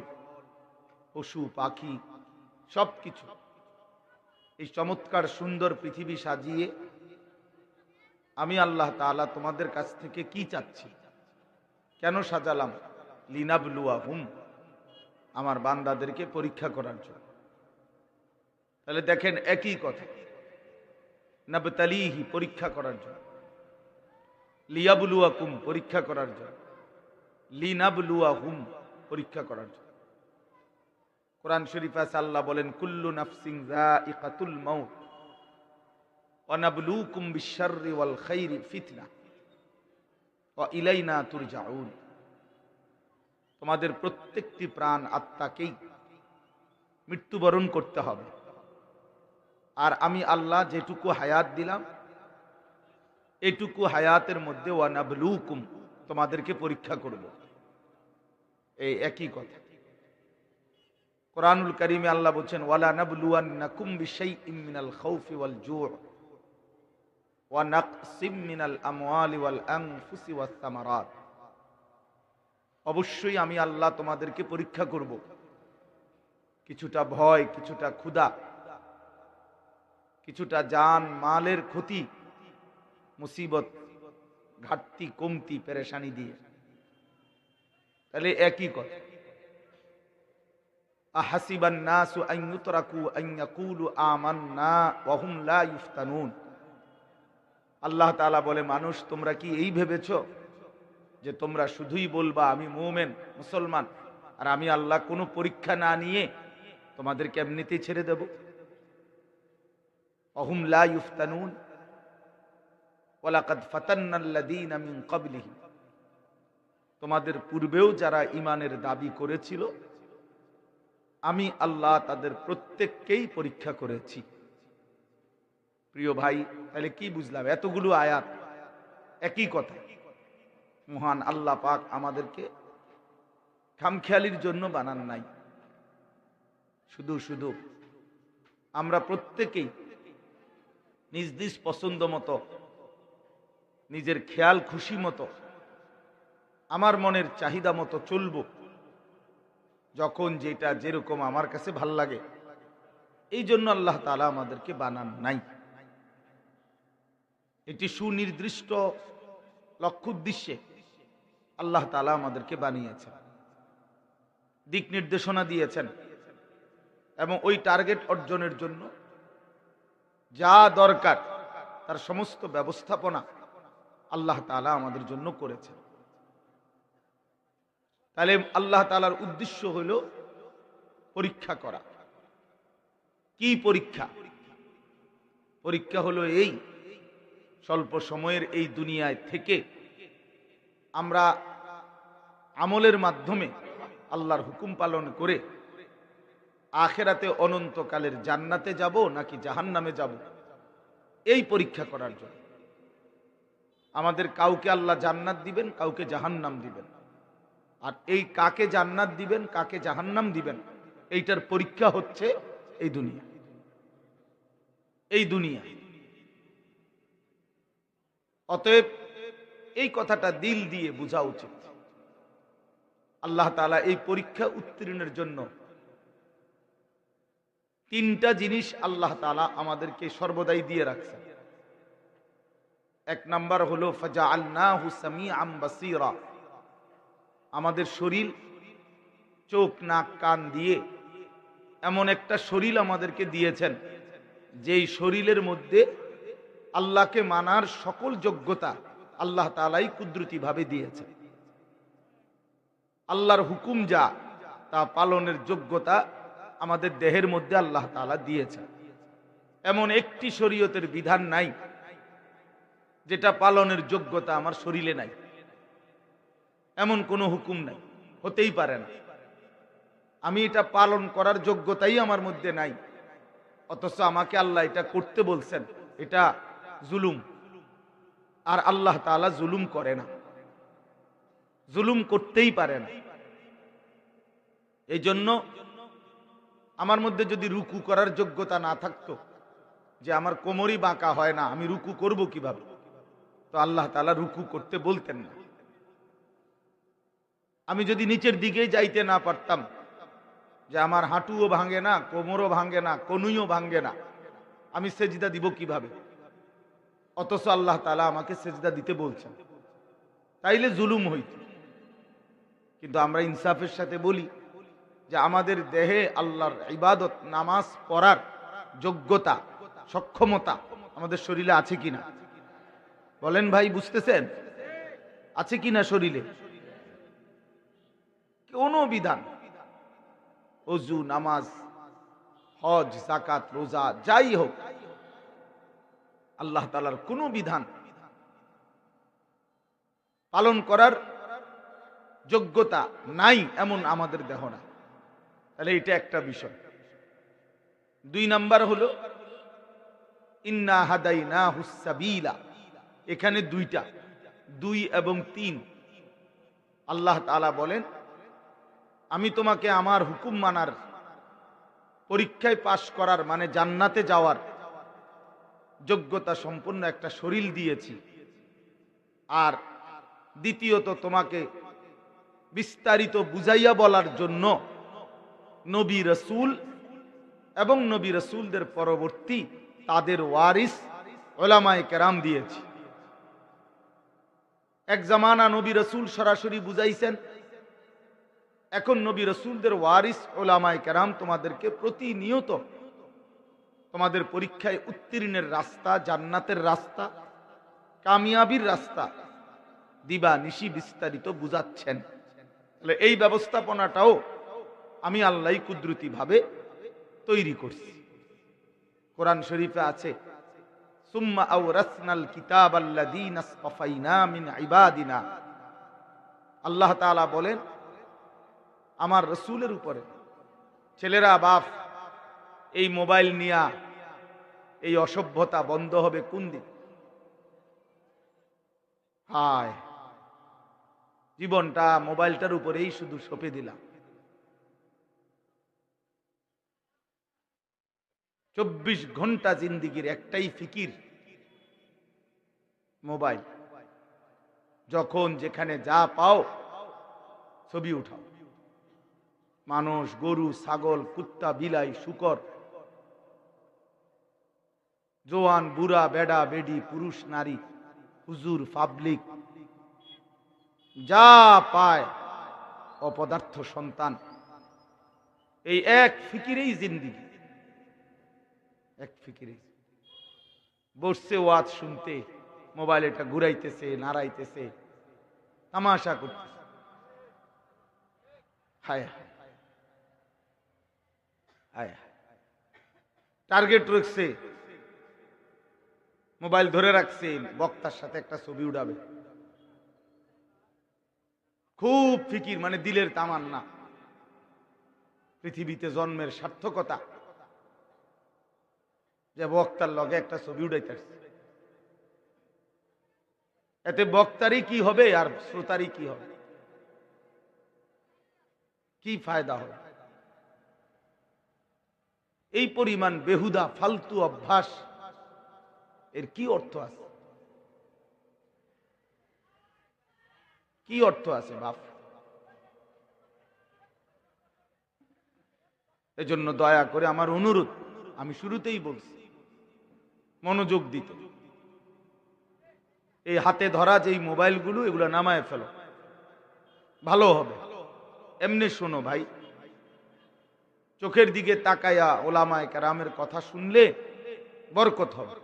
পশু পাখি, সবকিছু, এই চমৎকার সুন্দর পৃথিবী সাজিয়ে আমি আল্লাহ তাআলা তোমাদের কাছ থেকে কি চাচ্ছি, কেন সাজালাম? লিনাবলুয়াহুম, আমার বান্দাদেরকে পরীক্ষা করার জন্য। তাহলে দেখেন একই কথা, নাবতালিহি, পরীক্ষা করার জন্য, লিয়াবলুয়াকুম, পরীক্ষা করার জন্য, লিনাবলুয়াহুম, পরীক্ষা করার জন্য। কোরআন শরীফে আছে, আল্লাহ বলেন, কুল্লু নাফসিন যায়িকাতুল মাউত ওয়া নাবলুকুম বিশ-শাররি ওয়াল খাইরি ফিতনা ওয়া ইলাইনা তুরজাউন। তোমাদের প্রত্যেকটি প্রাণ আত্মাকেই মৃত্যুবরণ করতে হবে, আর আমি আল্লাহ যেটুকু হায়াত দিলাম, এটুকু হায়াতের মধ্যে ওয়া নাবলুকুম, তোমাদেরকে পরীক্ষা করব। এই একই কথা। কোরআনুল কারীমে আল্লাহ বলছেন, ওয়ালা নাবলুয়ান্নাকুম বিশাইইম মিনাল খাউফি ওয়াল জু' ওয়া নাকসিম মিনাল আমওয়ালি ওয়াল আনফুসি ওয়াস সামারাত। অবশ্যই আমি আল্লাহ তোমাদেরকে পরীক্ষা করব, কিছুটা ভয়, কিছুটা ক্ষুধা, কিছুটা জান মালের ক্ষতি, মুসিবত, ঘাটতি, কমতি, পেরেশানি দিয়ে। তাহলে একই কথা। আহাসিবান নাসু আন ইউতরাকু আন ইয়াকুলু আমান্না ওয়া হুম লা ইফতানুন। আল্লাহ তাআলা বলে, মানুষ তোমরা কি এই ভেবেছো যে তোমরা শুধুই বলবা আমি মুমিন মুসলমান, আর আমি আল্লাহ কোনো পরীক্ষা না নিয়ে তোমাদেরকে এমনিতেই ছেড়ে দেব? ওয়া হুম লা ইফতানুন ওয়া লাকাদ ফাতান্নাল্লাযীনা মিন ক্বাবলিহিম। তোমাদের পূর্বেও যারা ঈমানের দাবি করেছিল আমি আল্লাহ তাদের প্রত্যেককেই পরীক্ষা করেছি। প্রিয় ভাই, তাহলে কি বুঝলাম? এতগুলো আয়াত একই কথা। মহান আল্লাহ পাক আমাদেরকে খামখেয়ালির জন্য বানান নাই। শুধু শুধু আমরা প্রত্যেকেই নিজ নিজ পছন্দ মতো, নিজের খেয়াল খুশি মতো, আমার মনের চাহিদা মতো চলবো, যখন যেটা যেরকম আমার কাছে ভাল লাগে। এই জন্য আল্লাহ তাআলা আমাদেরকে বানান নাই। এটি সুনির্দিষ্ট লক্ষ্য উদ্দেশ্যে আল্লাহ তাআলা আমাদেরকে বানিয়েছেন, দিক নির্দেশনা দিয়েছেন, এবং ওই টার্গেট অর্জনের জন্য যা দরকার তার সমস্ত ব্যবস্থাপনা আল্লাহ তাআলা আমাদের জন্য করেছেন। তাহলে আল্লাহ তাআলার উদ্দেশ্য হলো পরীক্ষা করা। কি পরীক্ষা? পরীক্ষা হলো এই, স্বল্প সময়ের এই দুনিয়ায় থেকে আমরা আমলের মাধ্যমে আল্লাহর হুকুম পালন করে আখিরাতে অনন্তকালের জান্নাতে যাব নাকি জাহান্নামে যাব, এই পরীক্ষা করার জন্য। আমাদের কাউকে আল্লাহ জান্নাত দিবেন, কাউকে জাহান্নাম দিবেন। আর এই কাকে জান্নাত দিবেন, কাকে জাহান্নাম দিবেন, এইটার পরীক্ষা হচ্ছে এই দুনিয়া। এই দুনিয়া। অতএব এই কথাটা দিল দিয়ে বোঝা উচিত। আল্লাহ তাআলা এই পরীক্ষা উত্তীর্ণের জন্য তিনটা জিনিস আল্লাহ তাআলা আমাদেরকে সর্বদাই দিয়ে রাখছেন। এক নাম্বার হলো ফাজআলনাহু সামিআম বাসীরা। আমাদের শরীর, চোখ, নাক, কান দিয়ে এমন একটা শরীর আমাদেরকে দিয়েছেন, যেই শরীরের মধ্যে আল্লাহকে মানার সকল যোগ্যতা আল্লাহ তাআলাই কুদরতি ভাবে দিয়েছেন। আল্লাহর হুকুম যা তা পালনের যোগ্যতা আমাদের দেহের মধ্যে আল্লাহ তাআলা দিয়েছেন। এমন একটি শরীয়তের বিধান নাই যেটা পালনের যোগ্যতা আমার শরীরে নাই। এমন কোনো হুকুম নাই, হতেই পারে না। আমি এটা পালন করার যোগ্যতাই আমার মধ্যে নাই, অথচ আমাকে আল্লাহ এটা করতে বলছেন। এটা জুলুম। আর আল্লাহ তাআলা জুলুম করে না, জুলুম করতেই পারে না। এই জন্য আমার মধ্যে যদি রুকু করার যোগ্যতা না থাকতো, যে আমার কোমরই বাঁকা হয় না, আমি রুকু করব কিভাবে, তো আল্লাহ তাআলা রুকু করতে বলতেন না। আমি যদি নিচের দিকে যাইতে না পারতাম, যে আমার হাঁটুও ভাঙে না, কোমরও ভাঙে না, কনুইও ভাঙে না, আমি সেজদা দিব কিভাবে? অথচ আল্লাহ তাআলা আমাকে সেজদা দিতে বলছেন। তাইলে জুলুম হইত। কিন্তু আমরা ইনসাফের সাথে বলি যে আমাদের দেহে আল্লাহর ইবাদত, নামাজ পড়ার যোগ্যতা, সক্ষমতা আমাদের শরীরে আছে কিনা? বলেন ভাই, বুঝতেছেন? আছে কিনা শরীরে? কোন বিধান, ওযু, নামাজ, হজ, যাকাত, রোজা, যাই হোক, আল্লাহ তাআলার কোন বিধান পালন করার যোগ্যতা নাই এমন আমাদের দেহ না। তাহলে এটা একটা বিষয়। দুই নাম্বার হলো ইন্না হাদাইনাহুস সাবিলা। এখানে দুইটা, 2 এবং 3 আল্লাহ তাআলা বলেন আমি তোমাকে আমার হুকুম মানার, পরীক্ষায় পাশ করার মানে জান্নাতে যাওয়ার যোগ্যতা সম্পন্ন একটা শরীর দিয়েছি। আর দ্বিতীয়ত তোমাকে বিস্তারিত বুঝাইয়া বলার জন্য নবী রাসূল এবং নবী রাসূলদের পরবর্তী তাদের ওয়ারিস উলামায়ে কেরাম দিয়েছি। এক জামানা নবী রাসূল সরাসরি বুঝাইছেন, এখন নবী রাসূলদের ওয়ারিস উলামায়ে কেরাম তোমাদেরকে প্রতিনিয়ত তোমাদের পরীক্ষায় উত্তীর্ণের রাস্তা, জান্নাতের রাস্তা, কামিয়াবির রাস্তা দিবা নিশি বিস্তারিত বুঝাচ্ছেন। তাহলে এই ব্যবস্থাপনাটাও আমি আল্লাহ কুদরতি ভাবে তৈরি করছি। কোরআন শরীফে আছে, সুম্মা আওরাসনাল কিতাবাল্লাযীনা আসতাফাইনা মিন ইবাদিনা। আল্লাহ তাআলা বলেন, আমার রাসূলের উপরে ছেলেরা বাপ এই মোবাইল নিয়া এই অসভ্যতা বন্ধ হবে কোন দিন? হায়, জীবনটা মোবাইলটার উপরেই শুধু সঁপে দিলাম। 24 ঘন্টা জিন্দিগির একটাই ফিকির মোবাইল। যখন যেখানে যা পাও ছবি উঠাও। মানুষ, গরু, ছাগল, কুত্তা, বিলাই, শূকর, জোয়ান, বুড়া, বেডা, বেডি, পুরুষ, নারী, হুজুর, পাবলিক, যা পায় অপদার্থ সন্তান, এই এক ফিকিরেই জিন্দিগি। এক ফিকিরেই বসছে ওয়াজ শুনতে, মোবাইল এটা ঘুরাইতেছে, নাড়াইতেছে, তামাশা করতেছে। হায় হায় হায়, টার্গেট রাখছে, মোবাইল ধরে রাখছে, বক্তার সাথে একটা ছবি উঠাবে। খুব ফিকির, মানে দিলের তামান্না, পৃথিবীতে জন্মের সার্থকতা, যে বক্তার লগে একটা ছবি উঠাইতেছে। এতে বক্তারই কি হবে আর শ্রোতারই কি হবে? কি ফায়দা হবে? এই পরিমাণ বেহুদা ফালতু অভ্যাস, এর কি অর্থ আছে? কি অর্থ আছে বাপ? এজন্য দয়া করে আমার অনুরোধ, আমি শুরুতেই বলছি, মনোযোগ দিতে। এই হাতে ধরা যে মোবাইলগুলো, এগুলো নামায় ফেলো, ভালো হবে। এমনি শোনো ভাই, চোখের দিকে তাকায়া ওলামায়ে কেরামের কথা শুনলে বরকত হবে,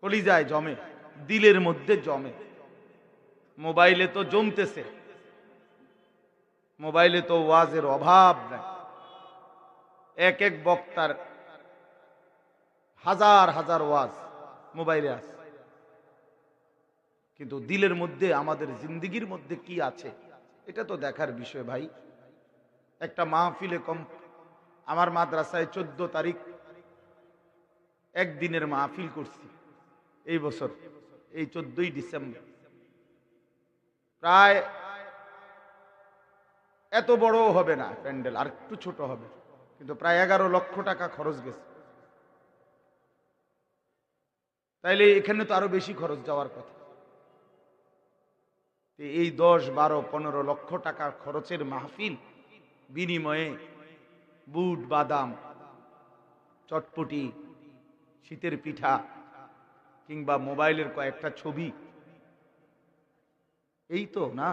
কলিজায় জমে, দিলের মধ্যে জমে। মোবাইলে তো জমতেছে, মোবাইলে তো ওয়াজের অভাব নাই। এক এক বক্তার হাজার হাজার ওয়াজ মোবাইলে আছে, কিন্তু দিলের মধ্যে, আমাদের জিন্দিগির মধ্যে কি আছে এটা তো দেখার বিষয় ভাই। একটা মাহফিলে কম, আমার মাদ্রাসায় 14 তারিখ একদিনের মাহফিল করছি এই বছর, এই 14ই ডিসেম্বর। প্রায় এত বড় হবে না প্যান্ডেল, আর একটু ছোট হবে, কিন্তু প্রায় 11 লক্ষ টাকা খরচ গেছে। তাইলে এখানে তো আরো বেশি খরচ যাওয়ার কথা। এই 10, 12, 15 লক্ষ টাকা খরচের মাহফিল বিনিময়ে বুট, বাদাম, চটপটি, শীতের পিঠা কিংবা মোবাইলের কয়েকটা ছবি, এই তো না?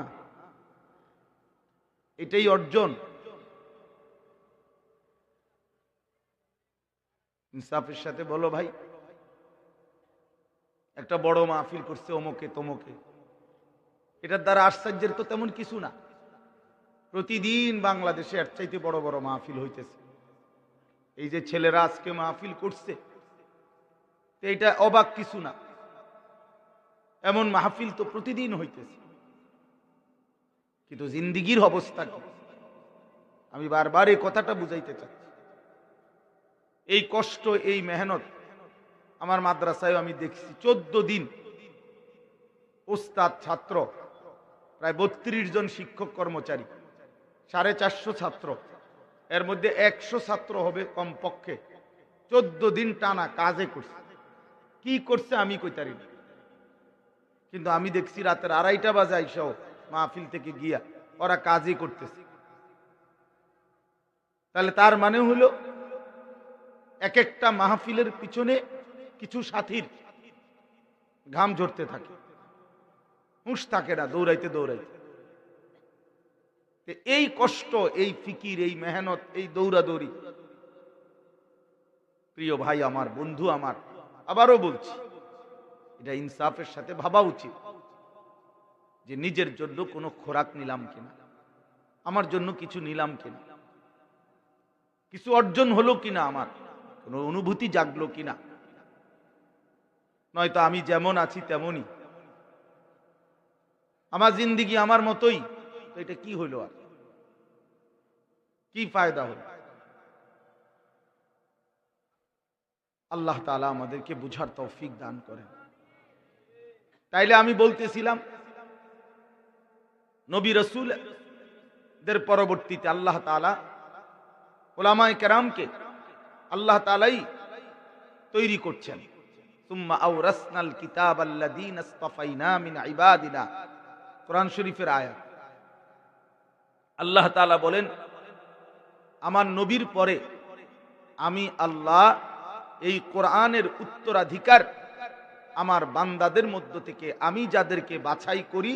এটাই অর্জন। ইনসাফের সাথে বলো ভাই, একটা বড় মাহফিল করছে অমুকে তমুকে, এটার দ্বারা আশ্চর্যের তো তেমন কিছু না। প্রতিদিন বাংলাদেশে এর চাইতে বড় বড় মাহফিল হইতেছে। এই যে ছেলেরা আজকে মাহফিল করছে, এটা অবাক কিছু না। এমন মাহফিল তো প্রতিদিন হইতেছে, কিন্তু জিন্দিগির অবস্থা কি? আমি বারবার এই কথাটা বুঝাইতে চাচ্ছি। এই কষ্ট, এই মেহনত আমার মাদ্রাসায় আমি দেখছি। 14 দিন ওস্তাদ, ছাত্র, প্রায় 32 জন শিক্ষক কর্মচারী, 450 ছাত্র, এর মধ্যে 100 ছাত্র হবে কমপক্ষে 14 দিন টানা কাজে করছে। কি করছে আমি কইতারি না, কিন্তু আমি দেখছি রাতের 2:30 বাজে আইসাও মাহফিল থেকে গিয়া ওরা কাজই করতেছে। তাহলে তার মানে হলো এক একটা মাহফিলের পিছনে কিছু সাথীর ঘাম ঝরতে থাকে, হুঁশ থাকে না দৌড়াইতে দৌড়াইতে। এই কষ্ট, এই ফিকির, এই মেহনত, এই দৌড়াদৌড়ি, প্রিয় ভাই আমার, বন্ধু আমার, আবারও বলছি, এটা ইনসাফের সাথে ভাবা উচিত যে নিজের জন্য কোনো খোরাক নিলাম কিনা, আমার জন্য কিছু নিলাম কিনা, কিছু অর্জন হলো কিনা, আমার কোনো অনুভূতি জাগলো কিনা। নয়তো আমি যেমন আছি তেমনই, আমার জিন্দিগি আমার মতোই, তো এটা কি হইল, আর কি ফায়দা হলো? আল্লাহ তাআলা আমাদেরকে বুঝার তৌফিক দান করেন। তাইলে আমি বলতেছিলাম, নবী রাসূলদের পরবর্তীতে আল্লাহ তাআলা উলামায়ে কেরামকে আল্লাহ তাআলাই তৈরি করছেন। সুম্মা আওরাসনাল কিতাবাল্লাযীনা ইসতাফাইনা মিন ইবাদিনা, কোরআন শরীফের আয়াত। আল্লাহ তাআলা বলেন, আমার নবীর পরে আমি আল্লাহ এই কোরআনের উত্তরাধিকার আমার বান্দাদের মধ্য থেকে আমি যাদেরকে বাছাই করি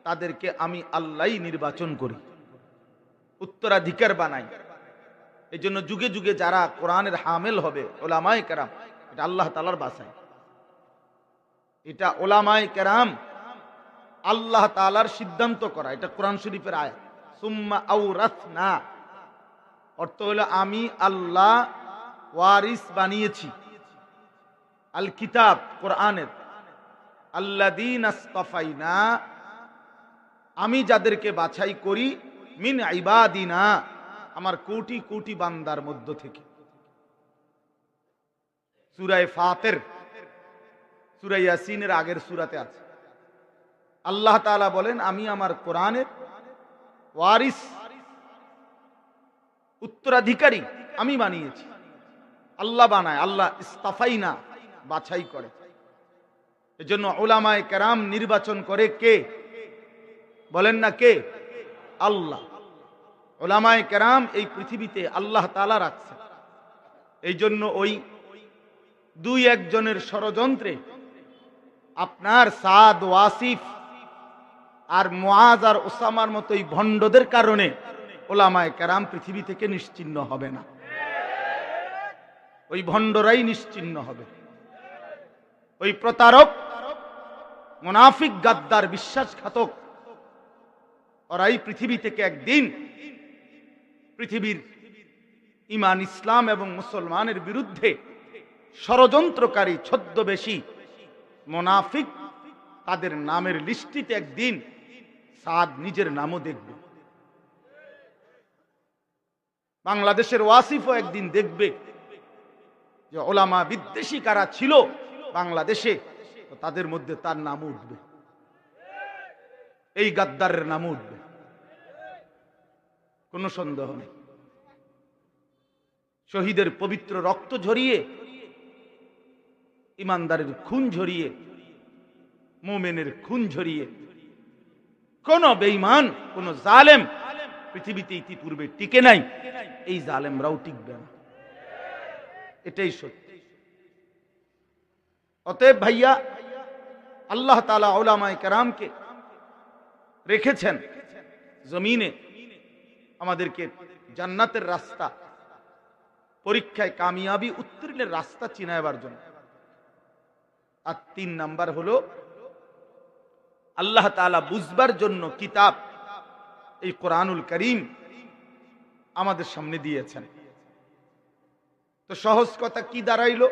তাদেরকে আমি আল্লাহই নির্বাচন করি, উত্তরাধিকার বানাই। এই জন্য যুগে যুগে যারা কোরআনের হামেল হবে উলামায়ে কেরাম, এটা আল্লাহ তাআলার বাছাই, এটা উলামায়ে কেরাম আল্লাহ তাআলার সিদ্ধান্ত করা, এটা কোরআন শরীফের আয়াত। সুম্মা আওরাসনা অর্থ হলো আমি আল্লাহ ওয়ারিস বানিয়েছি আল কিতাব, কোরআনের, আল্লাযীনা ইসতাফাইনা আমি যাদেরকে বাছাই করি, মিন ইবাদিনা আমার কোটি কোটি বান্দার মধ্য থেকে। সূরা ফাতির, সূরা ইয়াসিনের আগের সূরাতে আছে। আল্লাহ তাআলা বলেন, আমি আমার কোরআনের ওয়ারিস, উত্তরাধিকারী আমি বানিয়েছি। আল্লাহ বানায়, আল্লাহ ইসতাফাইনা বাছাই করে। এজন্য উলামায়ে কেরাম নির্বাচন করে কে? বলেন না কে? আল্লাহ। উলামায়ে কেরাম এই পৃথিবীতে আল্লাহ তাআলা রাখছেন। এই জন্য ওই 2-1 জনের ষড়যন্ত্রে আপনার সাদ, ওয়াসিফ আর মুআজ আর ওসামার মতো এই ভণ্ডদের কারণে উলামায়ে কেরাম পৃথিবী থেকে নিশ্চিহ্ন হবে না, ওই ভণ্ডরাই নিশ্চিহ্ন হবে। ওই প্রতারক, মুনাফিক, গাদ্দার, বিশ্বাসঘাতক, ওরাই পৃথিবী থেকে একদিন পৃথিবীর ঈমান, ইসলাম এবং মুসলমানের বিরুদ্ধে ষড়যন্ত্রকারী, ছদ্মবেশী মুনাফিক, তাদের নামের লিস্টিতে একদিন সাদ নিজের নামও দেখবে। বাংলাদেশের ওয়াসিফও একদিন দেখবে যে ওলামা বিদ্বেষী কারা ছিল বাংলাদেশে, তো তাদের মধ্যে তার নাম উঠবে, এই গাদ্দারের নাম উঠবে, কোনো সন্দেহ নেই। শহীদের পবিত্র রক্ত ঝরিয়ে, ইমানদারের খুন ঝরিয়ে, মুমিনের খুন ঝরিয়ে কোন বেঈমান, কোন জালেম পৃথিবীতে ইতিপূর্বে টিকে নাই, এই জালেমরাও টিকবে না, এটাই সত্যি। অতএব ভাইয়া, আল্লাহ তাআলা উলামায়ে কেরামকে রেখেছেন জমিনে আমাদেরকে জান্নাতের রাস্তা, পরীক্ষায় কামিয়াবি উত্তীর্ণের রাস্তা চিনাবার জন্য। আর 3 নাম্বার হলো আল্লাহ তাআলা বুঝবার জন্য কিতাব, এই কোরআনুল কারীম আমাদের সামনে দিয়েছেন। তো সহজ কথা কি দাঁড়াইলো?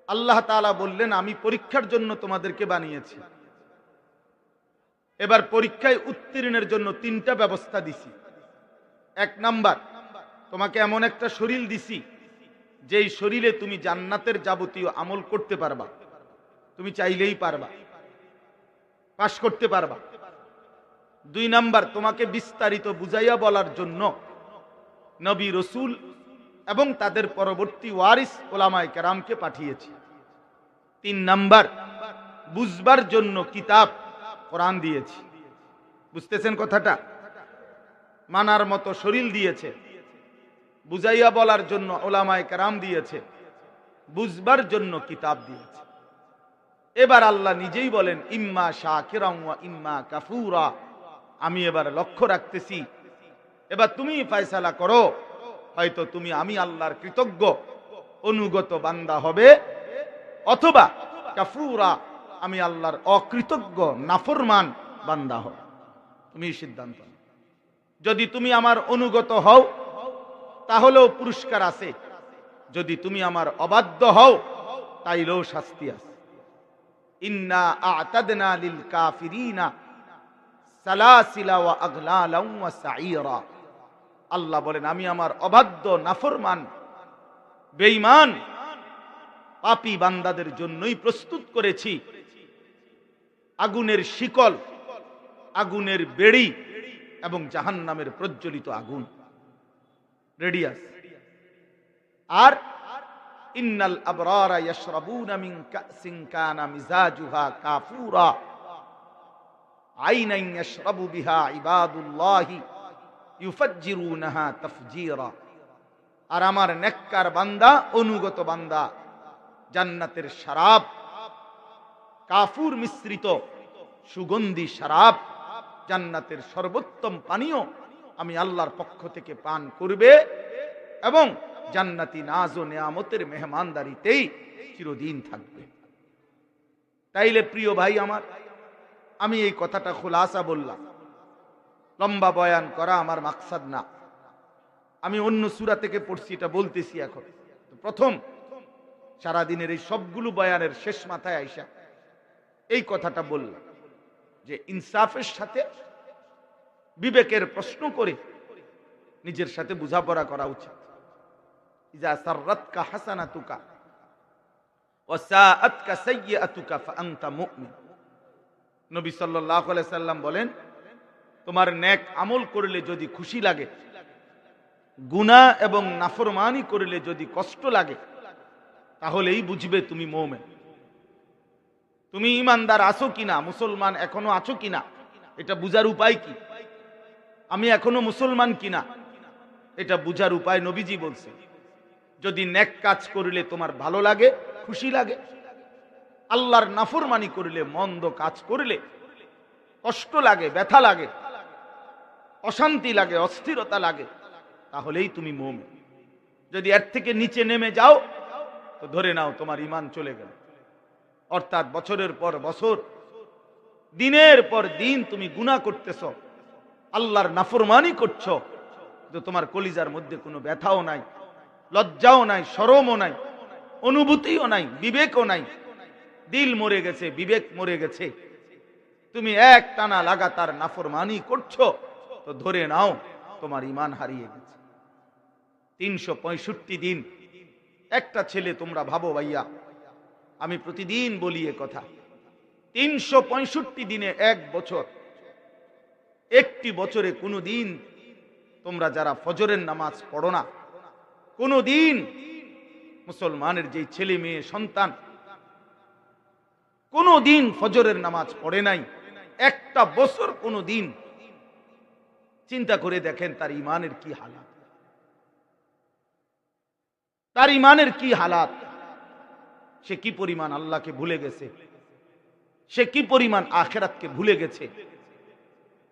আল্লাহ তাআলা বললেন, আমি পরীক্ষার জন্য তোমাদেরকে বানিয়েছি। এবার পরীক্ষায় উত্তীর্ণের জন্য 3টা ব্যবস্থা দিছি। 1 নাম্বার, তোমাকে এমন একটা শরীর দিছি যেই শরীরে তুমি জান্নাতের যাবতীয় আমল করতে পারবা, তুমি চাইলেই পারবা, পাশ করতে পারবা। দুই নাম্বার, তোমাকে বিস্তারিত বুঝাইয়া বলার জন্য নবী রসুল এবং তাদের পরবর্তী ওয়ারিস ওলামায়ে কেরামকে পাঠিয়েছি। তিন নাম্বার, বুঝবার জন্য কিতাব কোরআন দিয়েছি। বুঝতেছেন কথাটা? মানার মতো শরীর দিয়েছে, বুঝাইয়া বলার জন্য ওলামায়ে কেরাম দিয়েছে, বুঝবার জন্য কিতাব দিয়েছে। এবার আল্লাহ নিজেই বলেন, ইম্মা শাকিরান ওয়া ইম্মা কাফুরা। আমি এবার লক্ষ্য রাখতেছি, এবার তুমি ফয়সালা করো, হয়তো তুমি আমি আল্লাহর কৃতজ্ঞ অনুগত বান্দা হবে, অথবা কাফুরা, আমি আল্লাহর অকৃতজ্ঞ নাফরমান বান্দা হবে। তুমি সিদ্ধান্ত নাও। যদি তুমি আমার অনুগত হও তাহলেও পুরস্কার আছে, যদি তুমি আমার অবাধ্য হও তাইলেও শাস্তি আছে। ইন্না আ'তাদনা লিল কাফিরিনা সালাসিলা ওয়া আগলালান ওয়া সাঈরা। আল্লাহ বলেন, আমি আমার অবাধ্য নাফরমান বেঈমান পাপী বান্দাদের জন্যই প্রস্তুত করেছি আগুনের শিকল, আগুনের বেড়ি এবং জাহান্নামের প্রজ্বলিত আগুন রেডি আছে। আর ইন্নাল আবরারা ইয়াশরাবুনা মিন কাসিন কানা মিজাজুহা কাফুরা আইনান ইয়াশরাবু বিহা ইবাদুল্লাহি ইউফাজ্জিরুনাহা তাফজীরা। আর আমার নেককার বান্দা, অনুগত বান্দা জান্নাতের শরাব, কাফুর মিশ্রিত সুগন্ধি শরাব, জান্নাতের সর্বোত্তম পানীয় আমি আল্লাহর পক্ষ থেকে পান করবে এবং জান্নাতি নাজ ও নেয়ামতের মেহমানদারিতেই চিরদিন থাকবে। তাইলে প্রিয় ভাই আমার, আমি এই কথাটা খুলাসা বললাম, লম্বা বয়ান করা আমার মাকসাদ না। আমি অন্য সূরা থেকে পড়ছি, এটা বলতেছি এখন। প্রথম সারাদিনের এই সবগুলো বয়ানের শেষ মাথায় আইসা এই কথাটা বললাম যে ইনসাফের সাথে বিবেকের প্রশ্ন করে নিজের সাথে বোঝাপড়া করা উচিত। ইজা সাররাতকা হাসানাতুকা ওয়া সাআতকা সাইয়্যাতুকা ফাআনতা মুমিন। নবী সাল্লাল্লাহু আলাইহি সাল্লাম বলেন, তোমার নেক আমল করলে যদি খুশি লাগে, গুনাহ এবং নাফরমানি করলে যদি কষ্ট লাগে, তাহলেই বুঝবে তুমি মুমিন। তুমি ইমানদার আছো কিনা, মুসলমান এখনো আছো কিনা, এটা বুঝার উপায় কি? আমি এখনো মুসলমান কিনা, এটা বুঝার উপায় নবীজি বলছে। যদি নেক কাজ করলে তোমার ভালো লাগে, খুশি লাগে, আল্লাহর নাফরমানি করলে, মন্দ কাজ করলে কষ্ট লাগে, ব্যথা লাগে, অশান্তি লাগে, অস্থিরতা লাগে, তাহলেই তুমি মুমিন। যদি এর থেকে নিচে নেমে যাও তো ধরে নাও তোমার ঈমান চলে গেল। অর্থাৎ বছরের পর বছর, দিনের পর দিন তুমি গুনাহ করতেছ, আল্লাহর নাফরমানি করছো, তো তোমার কলিজার মধ্যে কোনো ব্যথাও নাই, লজ্জাও নাই, শরমও নাই, অনুভূতিও নাই, বিবেকও নাই। দিল মরে গেছে, বিবেক মরে গেছে। তুমি এক টানা লাগাতার নাফরমানি করছো, তো ধরে নাও তোমার ঈমান হারিয়ে গেছে। 365 দিন একটা ছেলে, তোমরা ভাবো ভাইয়া, আমি প্রতিদিন বলি এ কথা, 365 দিনে এক বছর, একটি বছরে কোনো দিন তোমরা যারা ফজরের নামাজ পড়ো না, কোনো দিন মুসলমানের যে ছেলে মেয়ে সন্তান কোনো দিন ফজরের নামাজ পড়ে নাই, একটা বছর কোনো দিন, চিন্তা করে দেখেন তার ঈমানের কি হালাত, তার ঈমানের কি হালাত। সে কি পরিমাণ আল্লাহকে ভুলে গেছে, সে কি পরিমাণ আখিরাতকে ভুলে গেছে,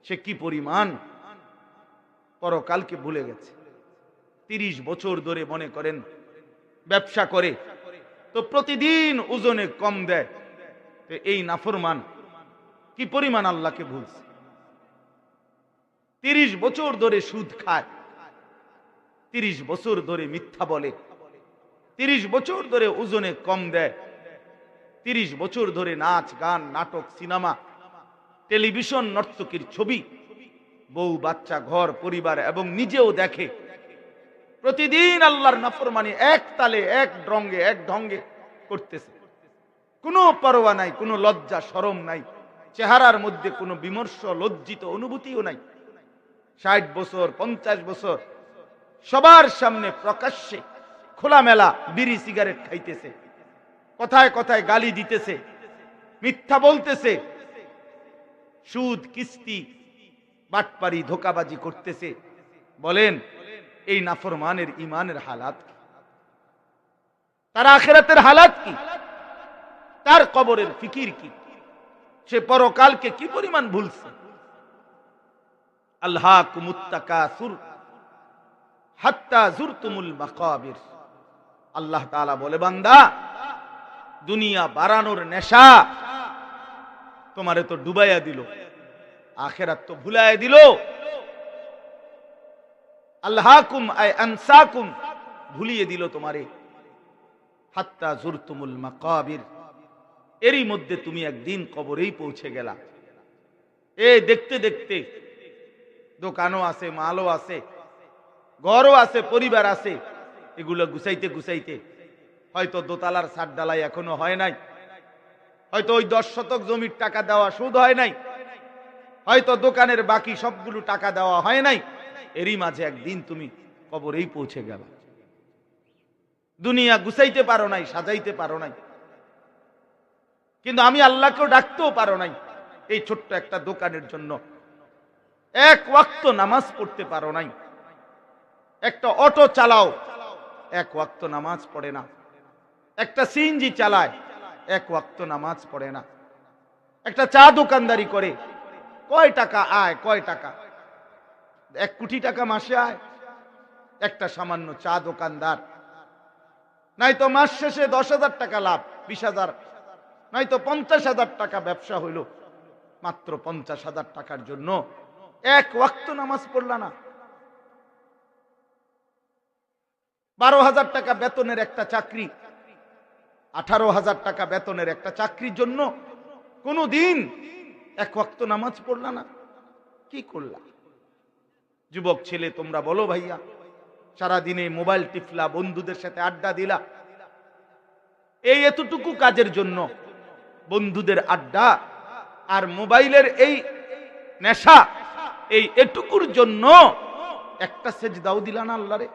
সে কি পরিমাণ পরকালকে ভুলে গেছে। 30 বছর ধরে মনে করেন ব্যবসা করে, তো প্রতিদিন ওজনে কম দেয়, তো এই নাফরমান কি পরিমাণ আল্লাহকে ভুলছে। 30 বছর ধরে সুদ খায়, 30 বছর ধরে মিথ্যা বলে, 30 বছর ধরে ওজনে কম দেয়, 30 বছর ধরে নাচ গান নাটক সিনেমা টেলিভিশন নর্তকীর ছবি, বউ বাচ্চা ঘর পরিবার এবং নিজেও দেখে, প্রতিদিন আল্লাহর নাফরমানি এক তালে এক ঢঙ্গে করতেছে, কোনো পরোয়া নাই, কোনো লজ্জা শরম নাই, চেহারার মধ্যে কোনো বিমর্ষ লজ্জিত অনুভূতিও নাই। 60 বছর 50 বছর সবার সামনে প্রকাশ্যে খোলামেলা বিড়ি সিগারেট খাইতেছে, কথায় কথায় গালি দিতেছে, মিথ্যা বলতেছে, সুদ কিস্তি বাটপারি ধোকাবাজি করতেছে। বলেন এই নাফরমানের ইমানের হালাত কি? তার আখিরাতের হালাত কি? তার কবরের ফিকির কি? সে পরকালকে কি পরিমাণ ভুলছে। আল্লাহকুমুত তাকাসুর হাত্তা যুরতুমুল মাকাবির। আল্লাহ তাআলা বলে, বান্দা দুনিয়া বাড়ানোর নেশা তোমারে তো ডুবাইয়া দিল, আখিরাত তো ভুলাইয়া দিল। আল্লাহকুম আই আনসাকুম, ভুলিয়ে দিল তোমারে। হাত্তা যুরতুমুল মাকাবির, এরই মধ্যে তুমি একদিন কবরেই পৌঁছে গেলা। দেখতে দেখতে দোকানও আছে, মালও আছে, ঘরও আছে, পরিবার আছে, এগুলো গুছাইতে গুছাইতে হয়তো দোতলার ছাদ ঢালাই এখনো হয় নাই, হয়তো ওই 10 শতক জমির টাকা দেওয়া সুদ হয় নাই, হয়তো দোকানের বাকি সবগুলো টাকা দেওয়া হয় নাই। এরই মাঝে একদিন তুমি কবরেই পৌঁছে গেল। দুনিয়া গুছাইতে পারো নাই, সাজাইতে পারো নাই, কিন্তু আমি আল্লাহকেও ডাকতেও পারো নাই। এই ছোট্ট একটা দোকানের জন্য এক ওয়াক্ত নামাজ পড়তে পারো নাই। একটা অটো চালাও, এক ওয়াক্ত নামাজ পড়ে না। একটা সিএনজি চালায়, এক ওয়াক্ত নামাজ পড়ে না। একটা চা দোকানদারি করে, কয় টাকা আয়, কয় টাকা? 1 কোটি টাকা মাসে আয় একটা সামান্য চা দোকানদার। নাই তো মাস শেষে 10,000 টাকা লাভ, 20,000, নাই তো 50,000 টাকা ব্যবসা হইল। মাত্র 50,000 টাকার জন্য এক ওয়াক্ত নামাজ পড়লা না। 12,000 টাকা বেতনের একটা চাকরি, 18,000 টাকা বেতনের একটা চাকরির জন্য কোনদিন এক ওয়াক্ত নামাজ পড়লা না। কি করলা? যুবক ছেলে তোমরা বলো ভাইয়া, সারাদিনে মোবাইল টিপলা, বন্ধুদের সাথে আড্ডা দিলা, এই এতটুকু কাজের জন্য বন্ধুদের আড্ডা আর মোবাইলের এই নেশা, এই এটুকুর জন্য একটা সেজদাও দিলা না আল্লাহরে?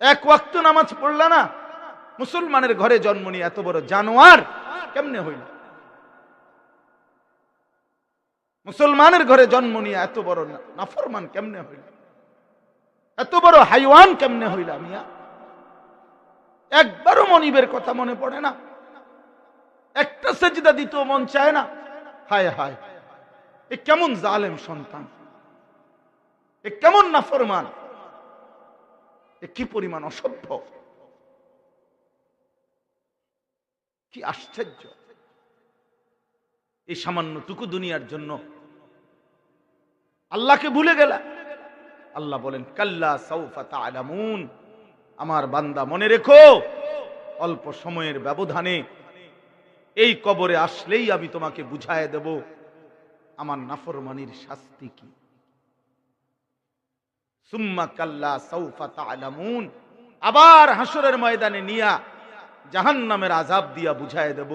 এক ওয়াক্ত নামাজ পড়লা না। মুসলমানের ঘরে জন্ম নিয়ে এত বড় জানোয়ার কেমনে হইল? মুসলমানের ঘরে জন্ম নিয়ে এত বড় নাফরমান কেমনে হইল? এত বড় হাইওয়ান কেমনে হইলা মিয়া? একবারও মনিবের কথা মনে পড়ে না, একটা সেজদা দিতেও মন চায় না। হায় হায়, এ কেমন জালেম সন্তান, এ কেমন নাফরমান, এ কি পরিমাণ অসভ্য, কি আশ্চর্য! এই সামান্যটুকু দুনিয়ার জন্য আল্লাহকে ভুলে গেলা। আল্লাহ বলেন, কাল্লা সাউফা তা'লামুন, আমার বান্দা মনে রেখো, অল্প সময়ের ব্যবধানে এই কবরে আসলেই আমি তোমাকে বুঝায় দেব আমার নাফরমানির শাস্তি কি। সুম্মা কাল্লা সাউফা তা'লামুন, আবার হাসরের ময়দানে নিয়া জাহান্নামের আযাব দিয়া বুঝায় দেব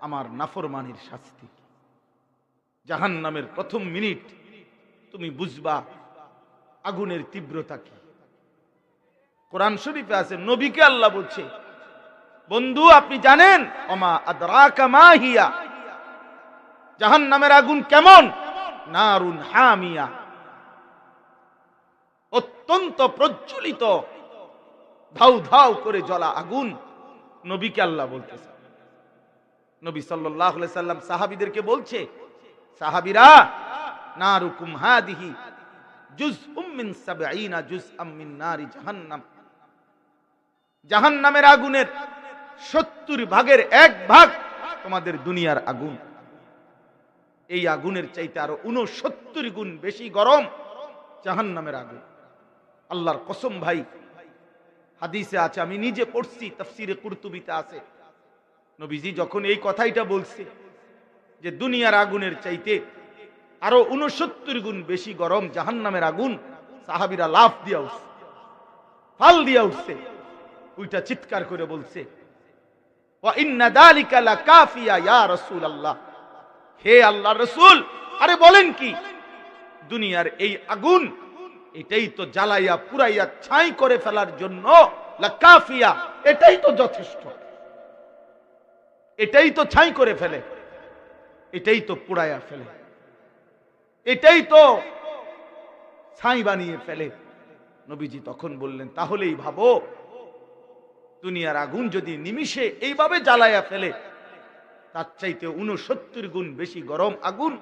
আমার নাফরমানির শাস্তি কি। জাহান্নামের প্রথম মিনিট তুমি বুঝবা আগুনের তীব্রতা কি। কোরআন শরীফে আছে, নবীকে আল্লাহ বলছে, বন্ধু আপনি জানেন, ওমা আদরাকা মা হিয়া, জাহান্নামের আগুন কেমন? নারুন হামিয়া, অত্যন্ত প্রজ্বলিত, ধাউ ধাউ করে জ্বলা আগুন। নবীকে আল্লাহ বলতেছে। নবী সাল্লাল্লাহু আলাইহি সাল্লাম সাহাবীদেরকে বলছে, সাহাবীরা, নারুকুম হাদিহি জুজউম মিন 70 জুজআম মিন নারি জাহান্নাম, জাহান্নামের আগুনের 70 ভাগের 1 ভাগ তোমাদের দুনিয়ার আগুন। এই আগুনের চাইতে আরো 69 গুণ বেশি গরম জাহান্নামের আগুন। আল্লাহর কসম ভাই, হাদিসে আছে, আমি নিজে পড়ছি, তাফসীরে কুরতুবিতে আছে, নবীজি যখন এই কথাইটা বলছে যে দুনিয়ার আগুনের চাইতে আরো 69 গুণ বেশি গরম জাহান্নামের আগুন, সাহাবীরা লাফ দিয়া উঠছে, ফাল দিয়া উঠছে, ওইটা চিৎকার করে বলছে, ওয়া ইন্না যালিকা লাকাফিয়া ইয়া রাসূলুল্লাহ, হে আল্লাহ রসুল, আরে বলেন কি, দুনিয়ার এই আগুন এটাই তো জ্বালাইয়া পুরাইয়া ছাই করে ফেলার জন্য লাকাফিয়া, এটাই তো যথেষ্ট, এটাই তো ছাই করে ফেলে, এটাই তো পুরাইয়া ফেলে, এটাই তো ছাই বানিয়ে ফেলে। নবীজি তখন বললেন, তাহলেই ভাবো দুনিয়ার আগুন যদি নিমিষে এইভাবে জ্বালাইয়া ফেলে, তার চাইতে 69 গুণ বেশি গরম আগুন,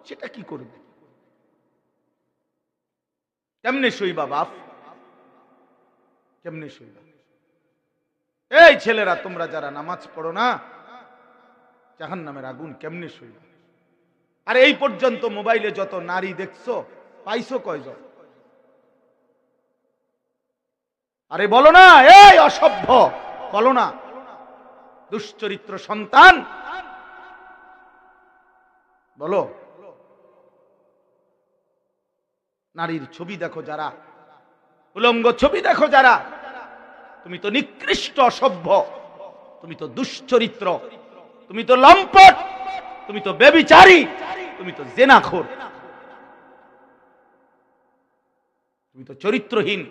সেটা কি করবে? কেমনে সইবা বাপ, কেমনে সইবা? এই ছেলেরা, তোমরা যারা নামাজ পড়ো না, জাহান্নামের আগুন কেমনে সইবা? আর এই পর্যন্ত মোবাইলে যত নারী দেখছো, পাইছো কয়জন? আরে বলো না, এই অসভ্য, বলো না, দুশ্চরিত্র সন্তান, বলো। নারীর ছবি দেখো যারা, উলঙ্গ ছবি দেখো যারা, তুমি তো নিকৃষ্ট অসভ্য, তুমি তো দুশ্চরিত্র, তুমি তো লম্পট, তুমি তো ব্যভিচারী, তুমি তো জেনাখোর, তুমি তো চরিত্রহীন।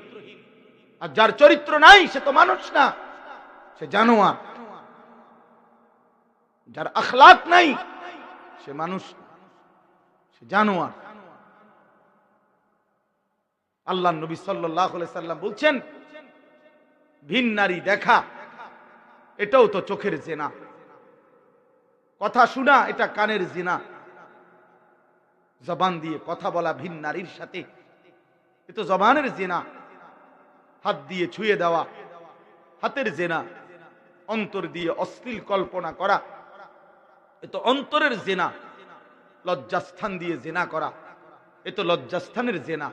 আর যার চরিত্র নাই সে তো মানুষ না, সে জানোয়ার। যার আখলাক নাই সে মানুষ, সে জানোয়ার। আল্লাহ নবী সাল্লাল্লাহু আলাইহি সাল্লাম বলছেন, ভিন নারী দেখা এটাও তো চোখের জিনা, কথা শোনা এটা কানের জিনা, জবান দিয়ে কথা বলা ভিন নারীর সাথে, এ তো জবানের জিনা। হাত দিয়ে ছুঁয়ে দেওয়া হাতের জিনা, অন্তর দিয়ে অশ্লীল কল্পনা করা এ তো অন্তরের জিনা। লজ্জাস্থান দিয়ে জিনা করা এ তো লজ্জাস্থানের জিনা,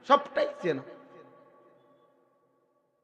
সবটাই জিনা।